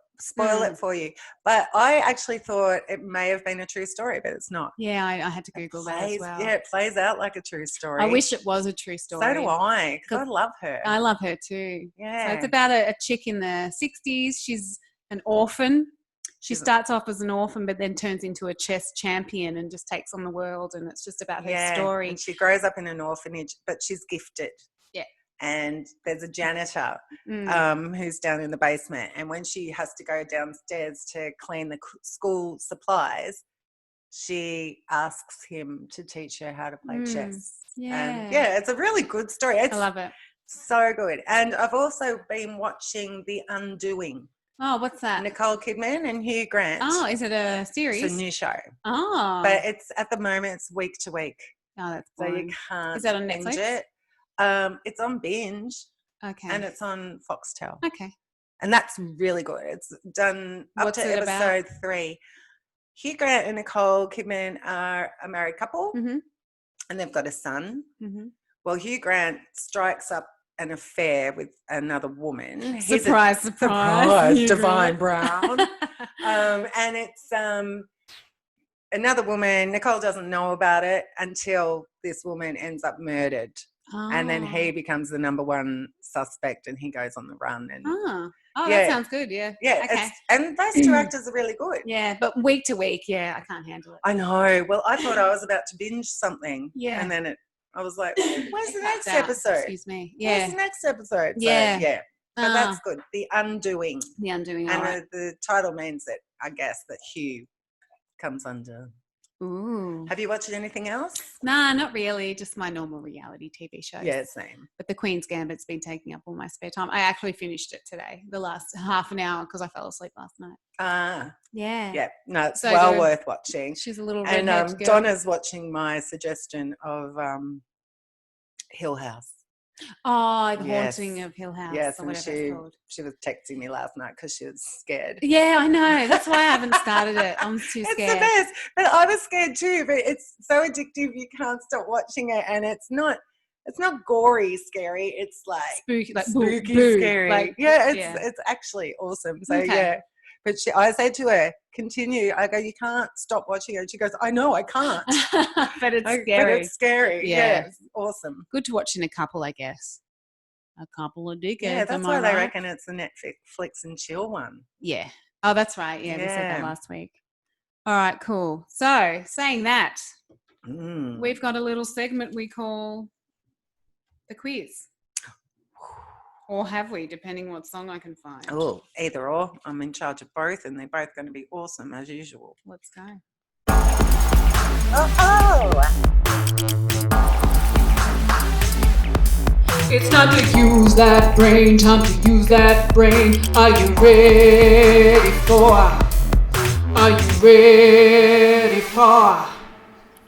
it for you. But I actually thought it may have been a true story, but it's not. Yeah, I had to Google that as well. Yeah, it plays out like a true story. I wish it was a true story. So do I, because I love her. I love her too. Yeah. So it's about a chick in the 60s. She's an orphan. She starts off as an orphan, but then turns into a chess champion and just takes on the world. And it's just about her story. And she grows up in an orphanage, but she's gifted. Yeah. And there's a janitor who's down in the basement. And when she has to go downstairs to clean the school supplies, she asks him to teach her how to play chess. Yeah. And it's a really good story. I love it. So good. And I've also been watching The Undoing. Oh, what's that? Nicole Kidman and Hugh Grant. Oh, is it a series? It's a new show. Oh. But it's at the moment it's week to week. Oh, that's boring. So you can't. Is that on binge Netflix? it. It's on Binge. Okay. And it's on Foxtel. Okay. And that's really good. It's done up to episode 3. Hugh Grant and Nicole Kidman are a married couple, and they've got a son. Mm-hmm. Well, Hugh Grant strikes up an affair with another woman. Surprise. Divine Brown. And it's another woman. Nicole doesn't know about it until this woman ends up murdered. Oh. And then he becomes the number one suspect and he goes on the run. And that sounds good. Yeah. Okay. And those two actors are really good. Yeah, but week to week, I can't handle it. I know. Well, I thought I was about to binge something. Yeah. And then I was like, where's the next episode? Excuse me. Yeah. Where's the next episode? So, yeah. But that's good. The Undoing. The Undoing. And the title means that, I guess, that Hugh comes undone. Ooh. Have you watched anything else? Nah, not really. Just my normal reality TV shows. Yeah, same. But the Queen's Gambit's been taking up all my spare time. I actually finished it today, the last half an hour, because I fell asleep last night. Yeah. Yeah. No, it's so well worth watching. She's a little redhead girl. Donna's watching my suggestion of Hill House. Oh, the Haunting of Hill House. Yes, and she was texting me last night because she was scared. Yeah, I know. That's why I haven't started it. I'm too scared. It's the best. But I was scared too, but it's so addictive you can't stop watching it, and it's not gory scary. It's like spooky boo. Scary. Like, it's actually awesome. So But I said to her, continue. I go, you can't stop watching it. She goes, I know, I can't. But it's scary. But it's scary. Yeah, it's awesome. Good to watch in a couple, I guess. A couple of dickheads. Yeah, that's why they reckon it's the Netflix and chill one. Yeah. Oh, that's right. Yeah, we said that last week. All right, cool. So, saying that, Mm. we've got a little segment we call the quiz. Or have we, depending what song I can find. Oh, either or. I'm in charge of both, and they're both going to be awesome as usual. Let's go. It's time to use that brain, time to use that brain. Are you ready for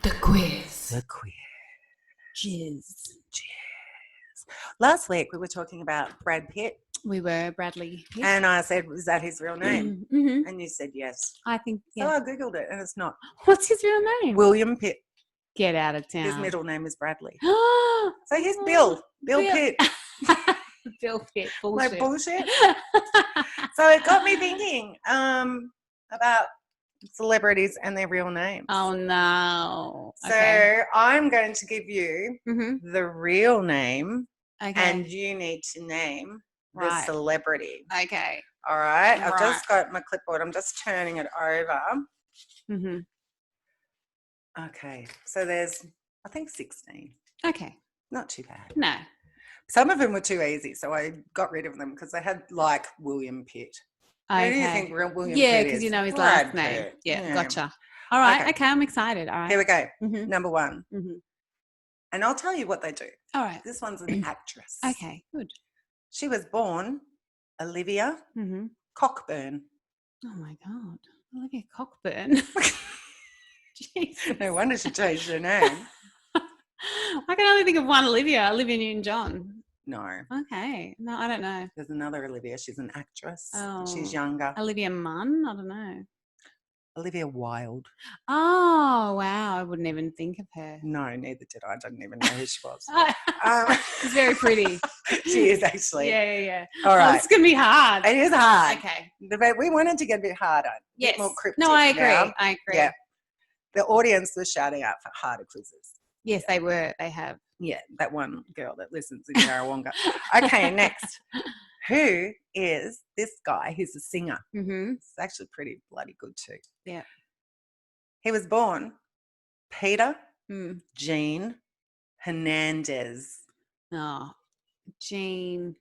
the quiz? The quiz. Jizz. Last week we were talking about Brad Pitt. We were Bradley Pitt. And I said, was that his real name? Mm-hmm. And you said yes. I think, So yeah. I Googled it and it's not. What's his real name? William Pitt. Get out of town. His middle name is Bradley. So So he's Bill Pitt. Bill Pitt. Bullshit. Like bullshit. So it got me thinking about celebrities and their real names. Oh, no. So Okay. I'm going to give you the real name Okay. and you need to name the celebrity. Okay. All right. I've just got my clipboard. I'm just turning it over. Mm-hmm. Okay. So there's, I think, 16. Okay. Not too bad. No. Some of them were too easy, so I got rid of them because they had like William Pitt. Who do you think William Pitt is? Yeah, because you know his Brad last name. Pitt. Yeah, gotcha. All right. Okay. Okay, I'm excited. All right. Here we go. Mm-hmm. Number one. Mm-hmm. And I'll tell you what they do. All right. This one's an actress. Okay, good. She was born Olivia Cockburn. Oh, my God. Olivia Cockburn. Jeez. No wonder she changed her name. I can only think of one Olivia Newton-John. No. Okay. No, I don't know. There's another Olivia. She's an actress. Oh. She's younger. Olivia Munn? I don't know. Olivia Wilde. Oh, wow. I wouldn't even think of her. No, neither did I. I didn't even know who she was. She's very pretty. She is actually. Yeah. All right. It's going to be hard. It is hard. Okay. But we wanted to get a bit harder. Yes. Bit more cryptic. No, I agree. Now. I agree. Yeah. The audience was shouting out for harder quizzes. Yes, they were. They have. Yeah, that one girl that listens in Yarrawonga. Okay, next. Who is this guy? He's a singer. Mm-hmm. It's actually pretty bloody good too. Yeah. He was born Peter Jean Hernandez. Oh, Jean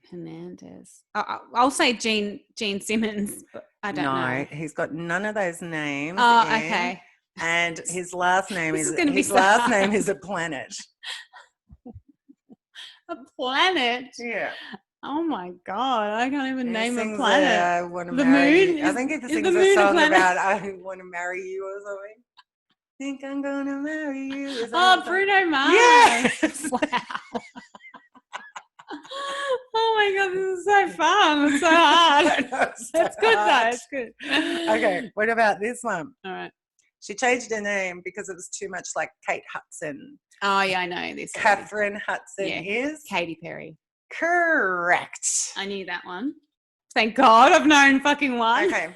Hernandez. I'll say Jean Simmons, but I don't know. No, he's got none of those names. Oh, okay. And his last name This is is gonna be his so last hard. name is a planet. A planet? Yeah. Oh my God, I can't even He name a sings, planet. I want to The marry moon? you. I Is- think he is sings the a moon a song planet? about I want to marry you or something. Think I'm gonna marry you. Is that Oh, the song? Bruno Mars. Yes. Wow. Oh my God, this is so fun. It's so hard. I know, it's so It's good though. hard. It's good. Okay, what about this one? All right. She changed her name because it was too much like Kate Hudson. Oh yeah, I know this. already. Catherine Hudson Yeah. is Katy Perry. correct. I knew that one. Thank God I've known fucking one. Okay.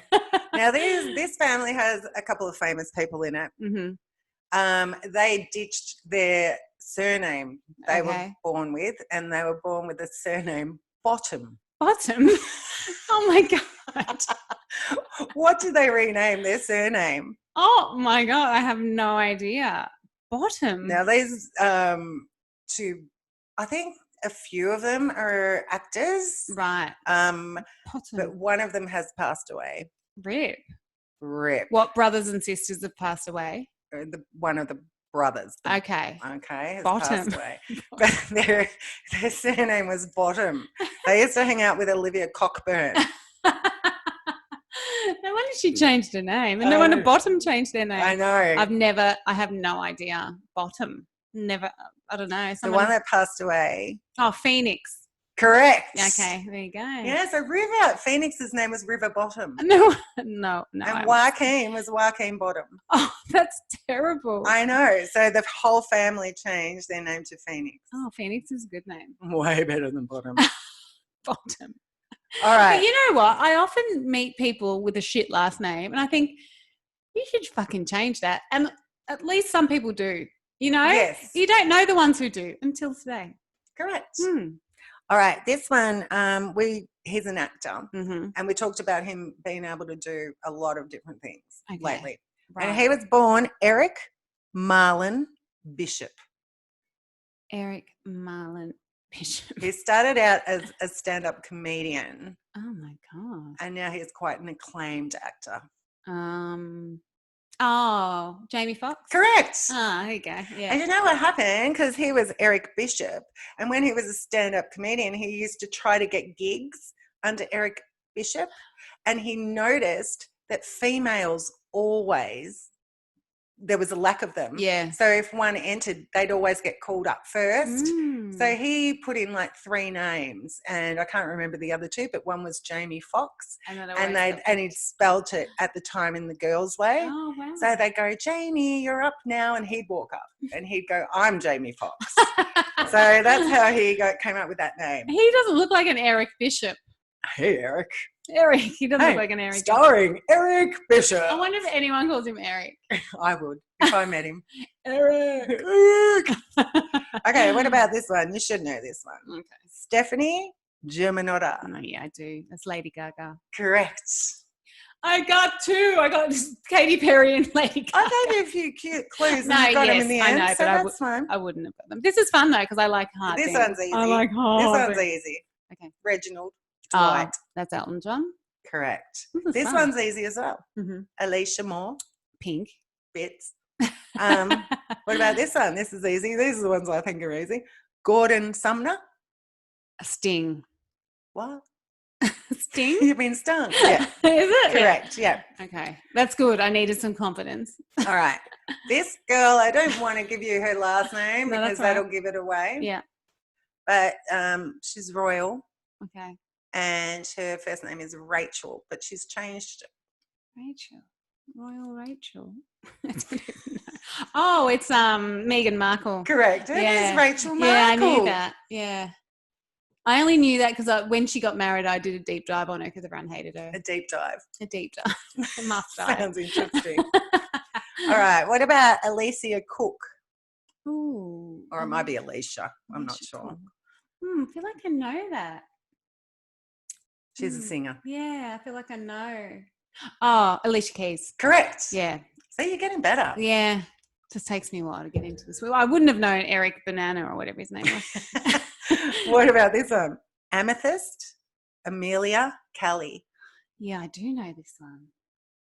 Now this family has a couple of famous people in it. Mm-hmm. They ditched their surname they were Okay. born with, and they were born with the surname Bottom. Bottom. Oh my God. What did they rename their surname? Oh my God. I have no idea. Bottom. Now these two, I think a few of them are actors. Right. But Bottom. one of them has passed away. Rip. Rip. What brothers and sisters have passed away? One of the brothers. Okay. Okay, has Bottom. passed away. But their surname was Bottom. They used to hang out with Olivia Cockburn. No wonder she changed her name. And no wonder Bottom changed their name. I know. I have no idea. Bottom. Never, I don't know. The one that passed away. Oh, Phoenix. Correct. Okay, there you go. Yeah, so River, Phoenix's name was River Bottom. No. And Joaquin was Joaquin Bottom. Oh, that's terrible. I know. So the whole family changed their name to Phoenix. Oh, Phoenix is a good name. Way better than Bottom. Bottom. All right. But you know what? I often meet people with a shit last name and I think you should fucking change that. And at least some people do, you know? Yes. You don't know the ones who do until today. Correct. Mm. All right. This one, he's an actor. Mm-hmm. And we talked about him being able to do a lot of different things lately. And he was born Eric Marlon Bishop. Eric Marlon Bishop. He started out as a stand-up comedian. Oh my god! And now he's quite an acclaimed actor. Jamie Foxx. Correct. Oh, there you go. Yeah. And you know what happened? Because he was Eric Bishop, and when he was a stand-up comedian, he used to try to get gigs under Eric Bishop, and he noticed that females always, there was a lack of them. Yeah. So if one entered, they'd always get called up first. So he put in like 3 names, and I can't remember the other 2, but one was Jamie Foxx, and he'd spelt it at the time in the girls' way. Oh wow! So they'd go, Jamie, you're up now, and he'd walk up, and he'd go, I'm Jamie Foxx. So that's how he came up with that name. He doesn't look like an Eric Bishop. Hey, Eric. Eric, he doesn't look like an Eric. Starring Eric Bishop. I wonder if anyone calls him Eric. I would if I met him. Eric. Okay, what about this one? You should know this one. Okay. Stephanie Germanotta. Oh, yeah, I do. That's Lady Gaga. Correct. I got 2. I got Katy Perry and Lady Gaga. I gave you a few cute clues. No, and you got them yes, in the I end, know, so but that's fine. I wouldn't have got them. This is fun though because I like hard. This things. one's easy. I like hard. This one's easy. Okay. Reginald Oh, Dwight. that's Elton John. Correct. This This one's easy as well. Mm-hmm. Alicia Moore. Pink. Bits. What about this one? This is easy. These are the ones I think are easy. Gordon Sumner. Sting. What? Sting? You've been stung. Yeah. Is it? Correct. Yeah. Okay. That's good. I needed some confidence. All right. This girl, I don't want to give you her last name No, because that's all that'll give it away. Yeah. But she's royal, Okay. and her first name is Rachel, but she's changed it. Rachel. Royal Rachel. I don't even know. Oh, it's Meghan Markle. Correct. It is Rachel Markle. Yeah, I knew that. Yeah. I only knew that because when she got married, I did a deep dive on her because everyone hated her. A deep dive. A deep dive. A must dive. Sounds interesting. All right. What about Alicia Cook? Ooh. Or it might be Alicia. I'm not sure. I feel like I know that. She's a singer. Yeah, I feel like I know. Oh, Alicia Keys. Correct. Yeah. So you're getting better. Yeah. Just takes me a while to get into this. I wouldn't have known Eric Banana or whatever his name was. What about this one? Amethyst, Amelia Kelly. Yeah, I do know this one.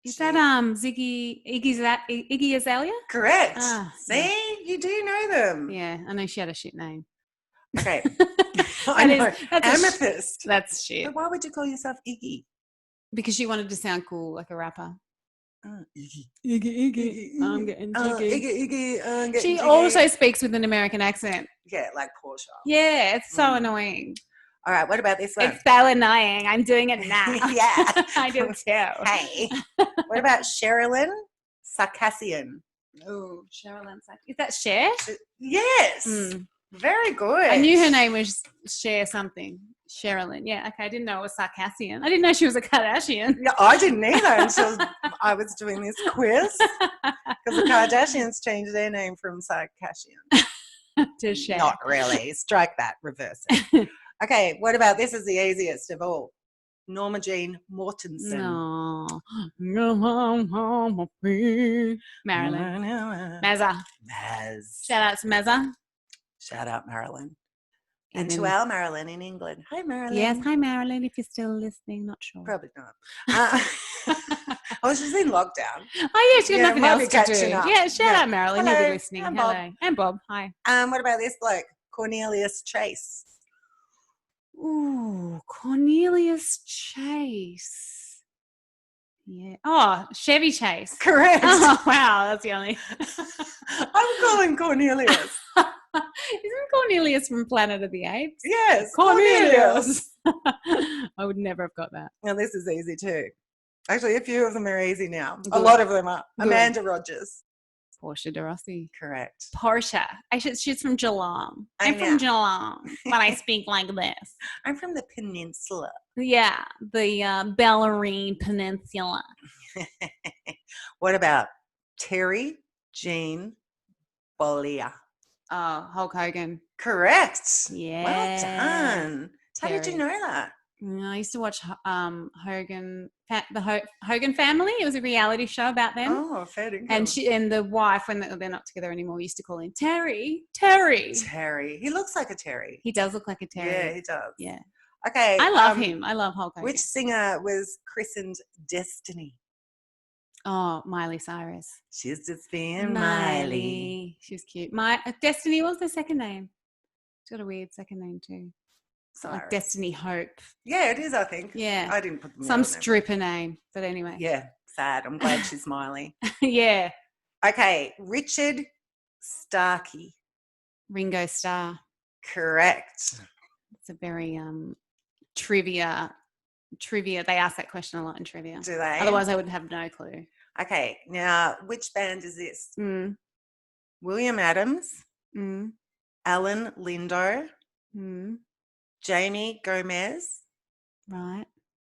Is that Iggy Azalea? Correct. Ah, See, you do know them. Yeah, I know she had a shit name. Okay. I know. That's Amethyst. That's shit. But why would you call yourself Iggy? Because she wanted to sound cool like a rapper. Iggy. I'm getting jiggy. Iggy. I'm getting She jiggy. also speaks with an American accent. Yeah, like Portia. Yeah, it's so annoying. All right, what about this one? It's so annoying. I'm doing it now. Yeah. I do too. Hey. What about Sherilyn Sarkassian? Oh, Sherilyn. Is that Cher? Yes. Very good. I knew her name was Cher something. Sherilyn. Yeah, okay. I didn't know it was Sarkassian. I didn't know she was a Kardashian. Yeah, I didn't either until I was doing this quiz. Because the Kardashians changed their name from Sarkassian. To Cher. Not really. Strike that. Reverse it. Okay, what about this is the easiest of all. Norma Jean Mortensen. No. Marilyn. Mazza. Maz. Shout out to Mazza. Shout out Marilyn. And to our Marilyn in England. Hi, Marilyn. Yes, hi Marilyn, if you're still listening, not sure. Probably not. Oh, she's in lockdown. Oh, yeah, she's got nothing might else be to catching do. up. Yeah, shout out Marilyn, Hello. you'll be listening. And Hello. Bob. And Bob, hi. What about this bloke? Cornelius Chase. Ooh, Cornelius Chase. Yeah. Oh, Chevy Chase. Correct. Oh, wow, that's the only. I'm calling Cornelius. Isn't Cornelius from Planet of the Apes? Yes, Cornelius. I would never have got that. Now this is easy too. Actually, a few of them are easy now. Good. A lot of them are. Good. Amanda Rogers. Portia de Rossi. Correct. Portia. She's from Geelong. I I'm know. from Geelong, but I speak like this. I'm from the peninsula. Yeah, the Bellarine Peninsula. What about Terry Jean Bollier? Oh, Hulk Hogan. Correct. Yeah. Well done. How did you Terry. know that? I used to watch Hogan, Hogan Family. It was a reality show about them. Oh, fair dinkum. And the wife, when they're not together anymore, used to call him Terry. Terry. He looks like a Terry. He does look like a Terry. Yeah, he does. Yeah. Okay. I love him. I love Hulk Hogan. Which singer was christened Destiny? Oh, Miley Cyrus. She's just being Miley. She was cute. Destiny, what was her second name? She's got a weird second name too. Something like Destiny Hope. Yeah, it is, I think. Yeah. I didn't put them some stripper name. But anyway. Yeah, sad. I'm glad she's Miley. Yeah. Okay. Richard Starkey. Ringo Starr. Correct. It's a very trivia. They ask that question a lot in trivia. Do they? Otherwise, I would have no clue. Okay. Now, which band is this? Mm. William Adams. Mm. Alan Lindo. Mm. Jamie Gomez. Right.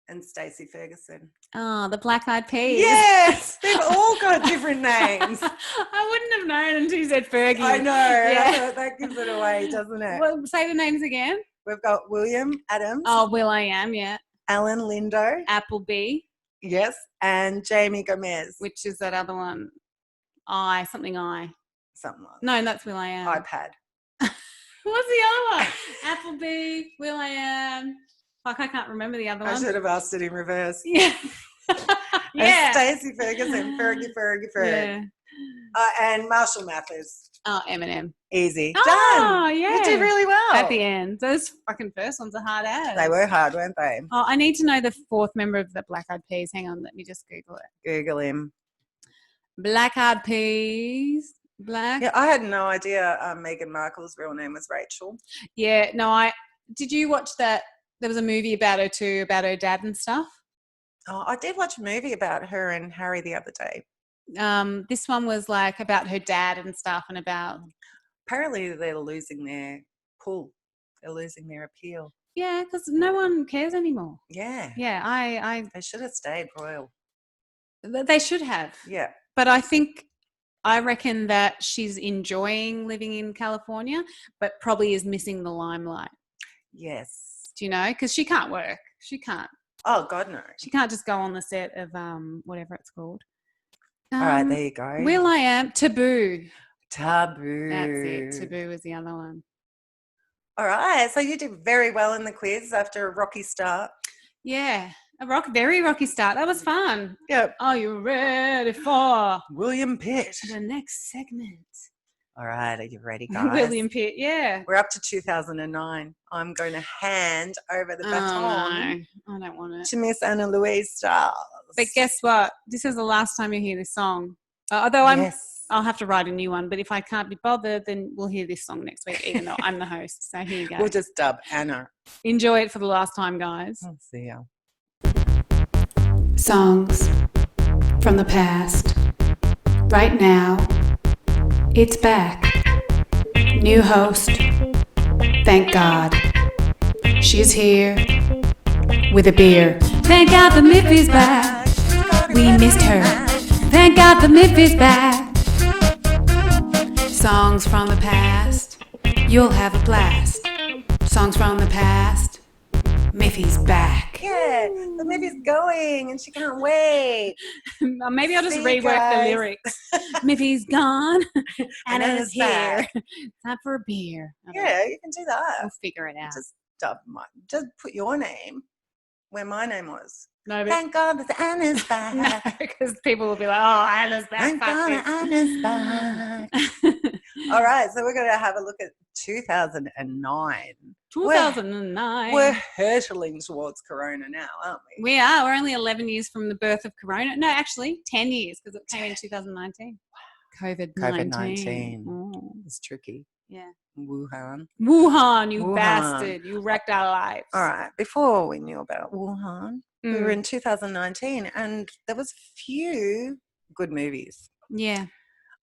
And Stacey Ferguson. Oh, the Black Eyed Peas. Yes, they've all got different names. I wouldn't have known until you said Fergie. I know. Yeah. That gives it away, doesn't it? Well, say the names again. We've got William Adams. Oh, Will.i.am, yeah. Alan Lindo. Appleby. Yes. And Jamie Gomez. Which is that other one? Something like No, that's Will.i.am. iPad. What's the other one? Appleby, Will.i.am. Fuck, I can't remember the other one. I should have asked it in reverse. Yeah. Yeah. Stacey Ferguson, Fergie. Yeah. And Marshall Mathers. Oh, Eminem. Easy. Oh, done. Yeah. You did really well. At the end. Those fucking first ones are hard as. They were hard, weren't they? Oh, I need to know the fourth member of the Black Eyed Peas. Hang on, let me just Google it. Google him. Black Eyed Peas. Yeah, I had no idea Meghan Markle's real name was Rachel. Yeah, no, did you watch that? There was a movie about her too, about her dad and stuff. Oh, I did watch a movie about her and Harry the other day. This one was like about her dad and stuff, and about. Apparently, they're losing their pull. They're losing their appeal. Yeah, because no one cares anymore. Yeah. Yeah, They should have stayed royal. They should have. Yeah. But I reckon that she's enjoying living in California, but probably is missing the limelight. Yes. Do you know? Because she can't work. She can't. Oh, God, no. She can't just go on the set of whatever it's called. All right, there you go. Will.i.am. Taboo. That's it. Taboo was the other one. All right. So you did very well in the quiz after a rocky start. Yeah. Very rocky start. That was fun. Yep. Are you ready for William Pitt? The next segment. All right. Are you ready, guys? William Pitt, yeah. We're up to 2009. I'm going to hand over the baton. No, I don't want it. To Miss Anna Louise Stiles. But guess what? This is the last time you hear this song. Although I'll have to write a new one. But if I can't be bothered, then we'll hear this song next week, even though I'm the host. So here you go. We'll just dub Anna. Enjoy it for the last time, guys. I'll see ya. Songs from the past. Right now, it's back. New host. Thank God. She's here with a beer. Thank God the Miffy's back. We missed her. Thank God the Miffy's back. Songs from the past. You'll have a blast. Songs from the past. Miffy's back. Yeah, the Miffy's going and she can't wait. Maybe I'll just rework the lyrics. Miffy's gone. Anna's here. Time for a beer. Yeah, you can do that. We'll figure it out. Just put your name where my name was. No, but thank God that Anna's back. No, because people will be like, "Oh, Anna's back." Thank God Anna's back. All right, so we're going to have a look at 2009. 2009. We're hurtling towards Corona now, aren't we? We are. We're only 11 years from the birth of Corona. No, actually, 10 years because it came in 2019. COVID-19. Oh, it's tricky. Yeah. Wuhan, you bastard. You wrecked our lives. All right. Before we knew about Wuhan, we were in 2019 and there was few good movies. Yeah.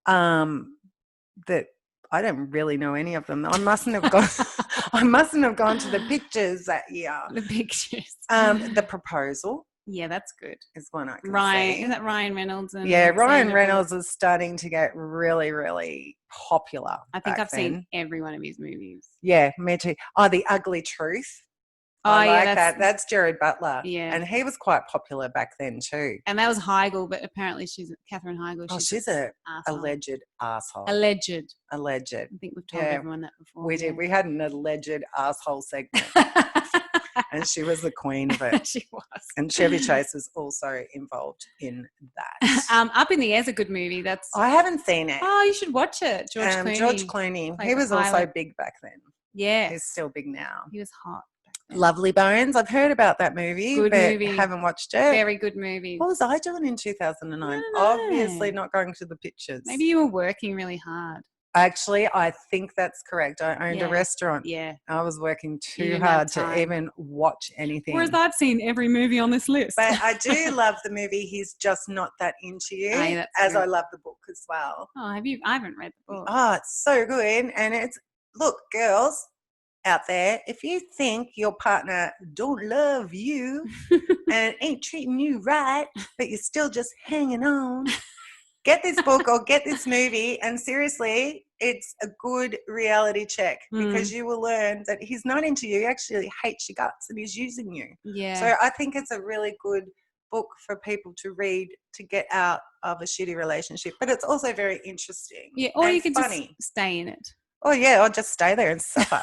That I don't really know any of them. I mustn't have gone to the pictures that year. The pictures. The Proposal. Yeah, that's good. Is one I can see. Is that Ryan Reynolds? Ryan Reynolds is starting to get really, really popular. I think I've seen every one of his movies. Yeah, me too. Oh, The Ugly Truth. Oh, I like yeah, that. That's Jared Butler. Yeah. And he was quite popular back then too. And that was Heigl, but apparently Katherine Heigl. Oh, she's a arsehole. alleged asshole. Alleged. Alleged. I think we've told everyone that before. We did. We had an alleged asshole segment. And she was the queen of it. She was. And Chevy Chase was also involved in that. Up in the Air's a good movie. I haven't seen it. Oh, you should watch it. George Clooney. He was also big back then. Yeah. He's still big now. He was hot back then. Lovely Bones. I've heard about that movie, but haven't watched it. Very good movie. What was I doing in 2009? Obviously not going to the pictures. Maybe you were working really hard. Actually, I think that's correct. I owned a restaurant. Yeah. I was working too hard to even watch anything. Whereas I've seen every movie on this list. But I do love the movie He's Just Not That Into You, as I love the book as well. Oh, have you? I haven't read the book. Oh, it's so good. And look, girls out there, if you think your partner don't love you and ain't treating you right, but you're still just hanging on, get this book or get this movie, and seriously, it's a good reality check because you will learn that he's not into you. He actually hates your guts and he's using you. Yeah. So I think it's a really good book for people to read to get out of a shitty relationship. But it's also very interesting. Yeah, or you can funny. Just stay in it. Oh, yeah, I'll just stay there and suffer.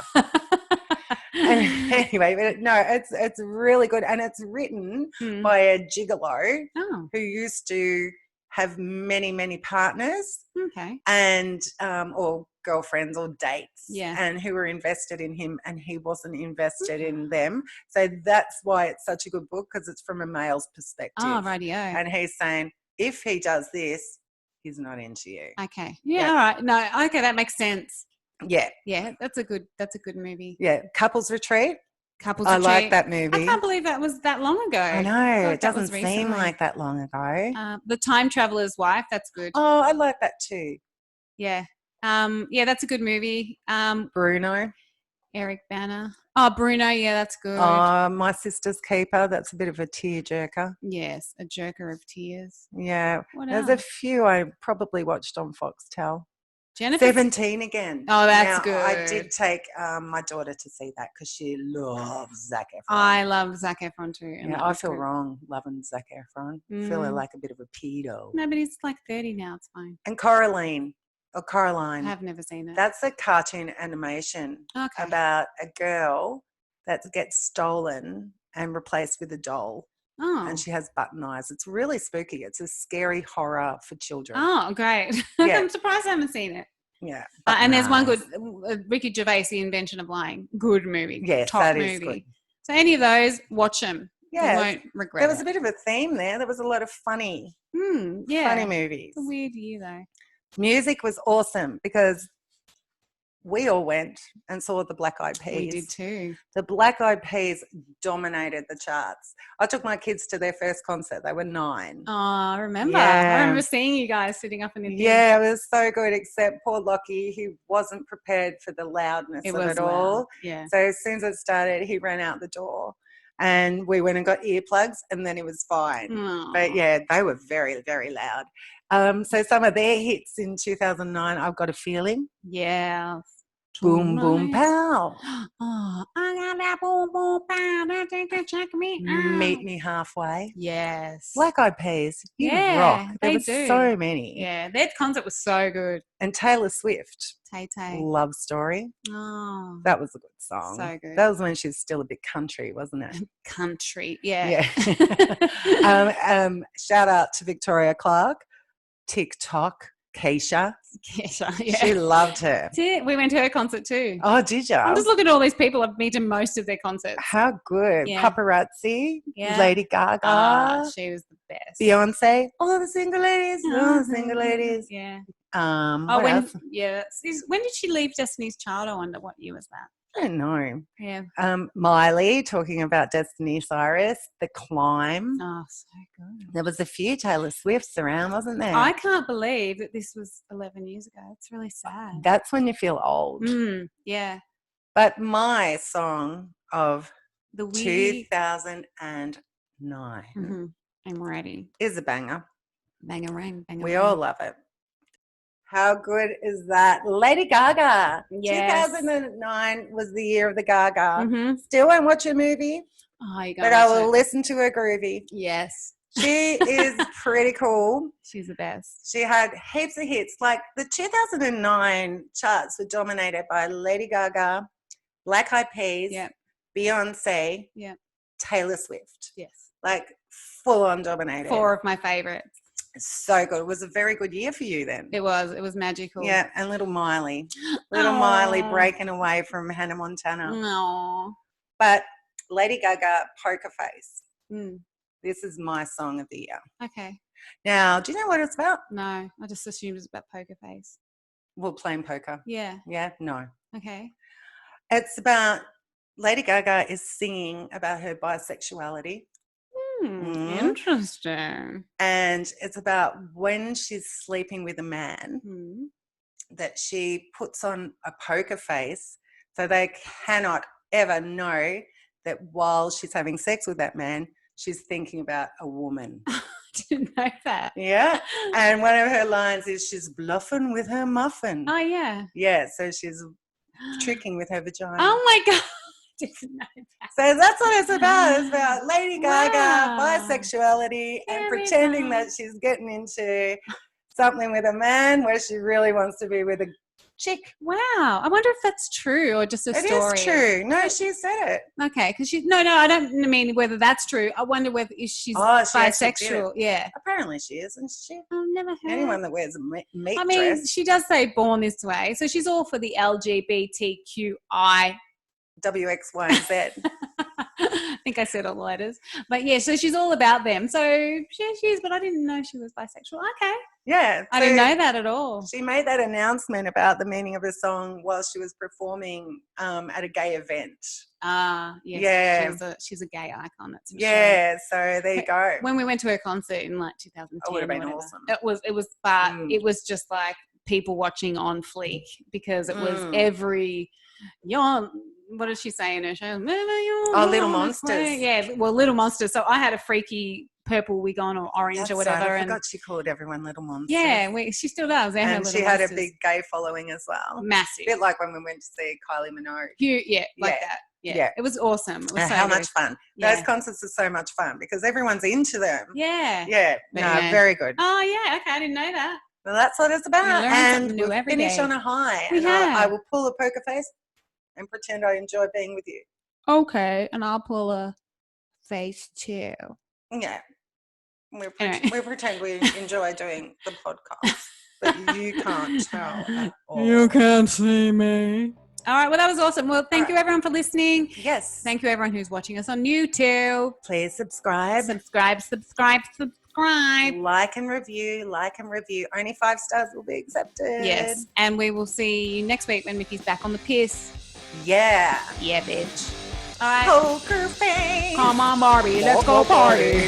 Anyway, but no, it's really good. And it's written by a gigolo who used to have many, many partners. Okay. And or girlfriends or dates. Yeah. And who were invested in him and he wasn't invested in them. So that's why it's such a good book, because it's from a male's perspective. Oh, rightio. And he's saying, if he does this, he's not into you. Okay. Yeah, all right. No, okay, that makes sense. Yeah. Yeah, that's a good movie. Yeah. Couples Retreat. Couples Retreat. I like that movie. I can't believe that was that long ago. I know. It doesn't seem like that long ago. The Time Traveler's Wife, that's good. Oh, I like that too. Yeah. Yeah, that's a good movie. Bruno. Eric Bana. Oh, Bruno, yeah, that's good. My Sister's Keeper, that's a bit of a tearjerker. Yes, a jerker of tears. Yeah. There's a few I probably watched on Foxtel. Jennifer 17 Again. Oh, that's good. I did take my daughter to see that because she loves Zac Efron. I love Zac Efron too. Yeah, I feel wrong loving Zac Efron. I feel like a bit of a pedo. No, but he's like 30 now. It's fine. And Caroline. I've never seen it. That's a cartoon animation about a girl that gets stolen and replaced with a doll. Oh. And she has button eyes. It's really spooky. It's a scary horror for children. Oh, great. Yeah. I'm surprised I haven't seen it. Yeah. And there's one good, Ricky Gervais, The Invention of Lying. Good movie. Yes, top that movie. is good. So any of those, watch them. Yeah. You won't regret There was a bit of a theme there. There was a lot of funny movies. It's a weird year though. Music was awesome because we all went and saw the Black Eyed Peas. We did too. The Black Eyed Peas dominated the charts. I took my kids to their first concert. They were 9. Oh, I remember. Yeah. I remember seeing you guys sitting up in the thing. Yeah, it was so good, except poor Lockie, he wasn't prepared for the loudness of it all. Yeah. So as soon as it started, he ran out the door. And we went and got earplugs, and then it was fine. Aww. But yeah, they were very, very loud. So some of their hits in 2009, I've Got a Feeling. Yeah. Boom, boom, pow. Oh, I got that boom, boom, pow. Don't think they check me out. Meet Me Halfway. Yes. Black Eyed Peas. You rock. There were so many. Yeah, their concert was so good. And Taylor Swift. Tay. Love Story. Oh. That was a good song. So good. That was when she was still a bit country, wasn't it? Country, yeah. Shout out to Victoria Clark. TikTok. Keisha. Yeah. She loved her. We went to her concert too. Oh, did you? I'm just looking at all these people. I've been to most of their concerts. How good. Yeah. Paparazzi. Yeah. Lady Gaga. She was the best. Beyonce. All the single ladies. All the single ladies. Yeah. What else? Yeah. When did she leave Destiny's Child? I wonder what year was that? I don't know. Yeah. Miley, talking about Destiny Cyrus, The Climb. Oh, so good. There was a few Taylor Swifts around, wasn't there? I can't believe that this was 11 years ago. It's really sad. That's when you feel old. Yeah. But my song of the 2009 I'm ready. is a banger. Banger ring. We all love it. How good is that? Lady Gaga. Yes. 2009 was the year of the Gaga. Mm-hmm. Still won't watch her movie, Oh, you but I will listen to her groovy. Yes. She is pretty cool. She's the best. She had heaps of hits. Like the 2009 charts were dominated by Lady Gaga, Black Eyed Peas, Yep. Beyonce, Yep. Taylor Swift. Yes. Like full on dominated. 4 of my favorites. So good. It was a very good year for you then. It was magical. Yeah, and little Miley. Miley breaking away from Hannah Montana. No. But Lady Gaga, Poker Face. Mm. This is my song of the year. Okay. Now, do you know what it's about? No, I just assumed it was about Poker Face. Well, playing poker. Yeah. Yeah? No. Okay. It's about Lady Gaga is singing about her bisexuality. Interesting. And it's about when she's sleeping with a man that she puts on a poker face so they cannot ever know that while she's having sex with that man, she's thinking about a woman. I didn't know that. Yeah. And one of her lines is she's bluffing with her muffin. Oh, yeah. Yeah. So she's tricking with her vagina. Oh, my God. I didn't know that. So that's what it's about. It's about Lady Gaga, Wow. bisexuality, and Very pretending nice. that she's getting into something with a man where she really wants to be with a chick. Wow. I wonder if that's true or just a story. It is true. No, she said it. Okay, because no, I don't mean whether that's true. I wonder whether she's She actually did bisexual. Yeah. Apparently she is, isn't she? I've never heard. Anyone that wears a meat I mean, dress. she does say born this way, so she's all for the LGBTQI. W, X, Y, and Z. I think I said all the letters. But yeah, so she's all about them. So yeah, she is, but I didn't know she was bisexual. Okay. Yeah. I didn't know that at all. She made that announcement about the meaning of the song while she was performing at a gay event. Yes, Yeah. She's a gay icon, that's for Yeah, so there you go. When we went to her concert in like 2010. It would have been or whatever, awesome. It was just like people watching on fleek because it was every what does she say in her show? Little Monsters. Yeah, well, Little Monsters. So I had a freaky purple wig on or orange or whatever. Right. I forgot she called everyone Little Monsters. Yeah, she still does. And she had a big gay following as well. Massive. A bit like when we went to see Kylie Minogue. That. Yeah. It was awesome. It was so how good. much fun. Yeah. Those concerts are so much fun because everyone's into them. Yeah. Yeah. Very good. Oh, yeah. Okay, I didn't know that. Well, that's what it's about. And we'll finish on a high. I will pull a poker face and pretend I enjoy being with you. Okay, and I'll pull a face too. Yeah. We pretend we enjoy doing the podcast, but you can't tell at all. You can't see me. All right, well, that was awesome. Well, thank you, everyone, for listening. Yes. Thank you, everyone who's watching us on YouTube. Please subscribe. Subscribe. Like and review. Only 5 stars will be accepted. Yes, and we will see you next week when Miffy's back on the piss. Yeah. Yeah, bitch. All right. Poker face. Come on, Barbie. Let's go party.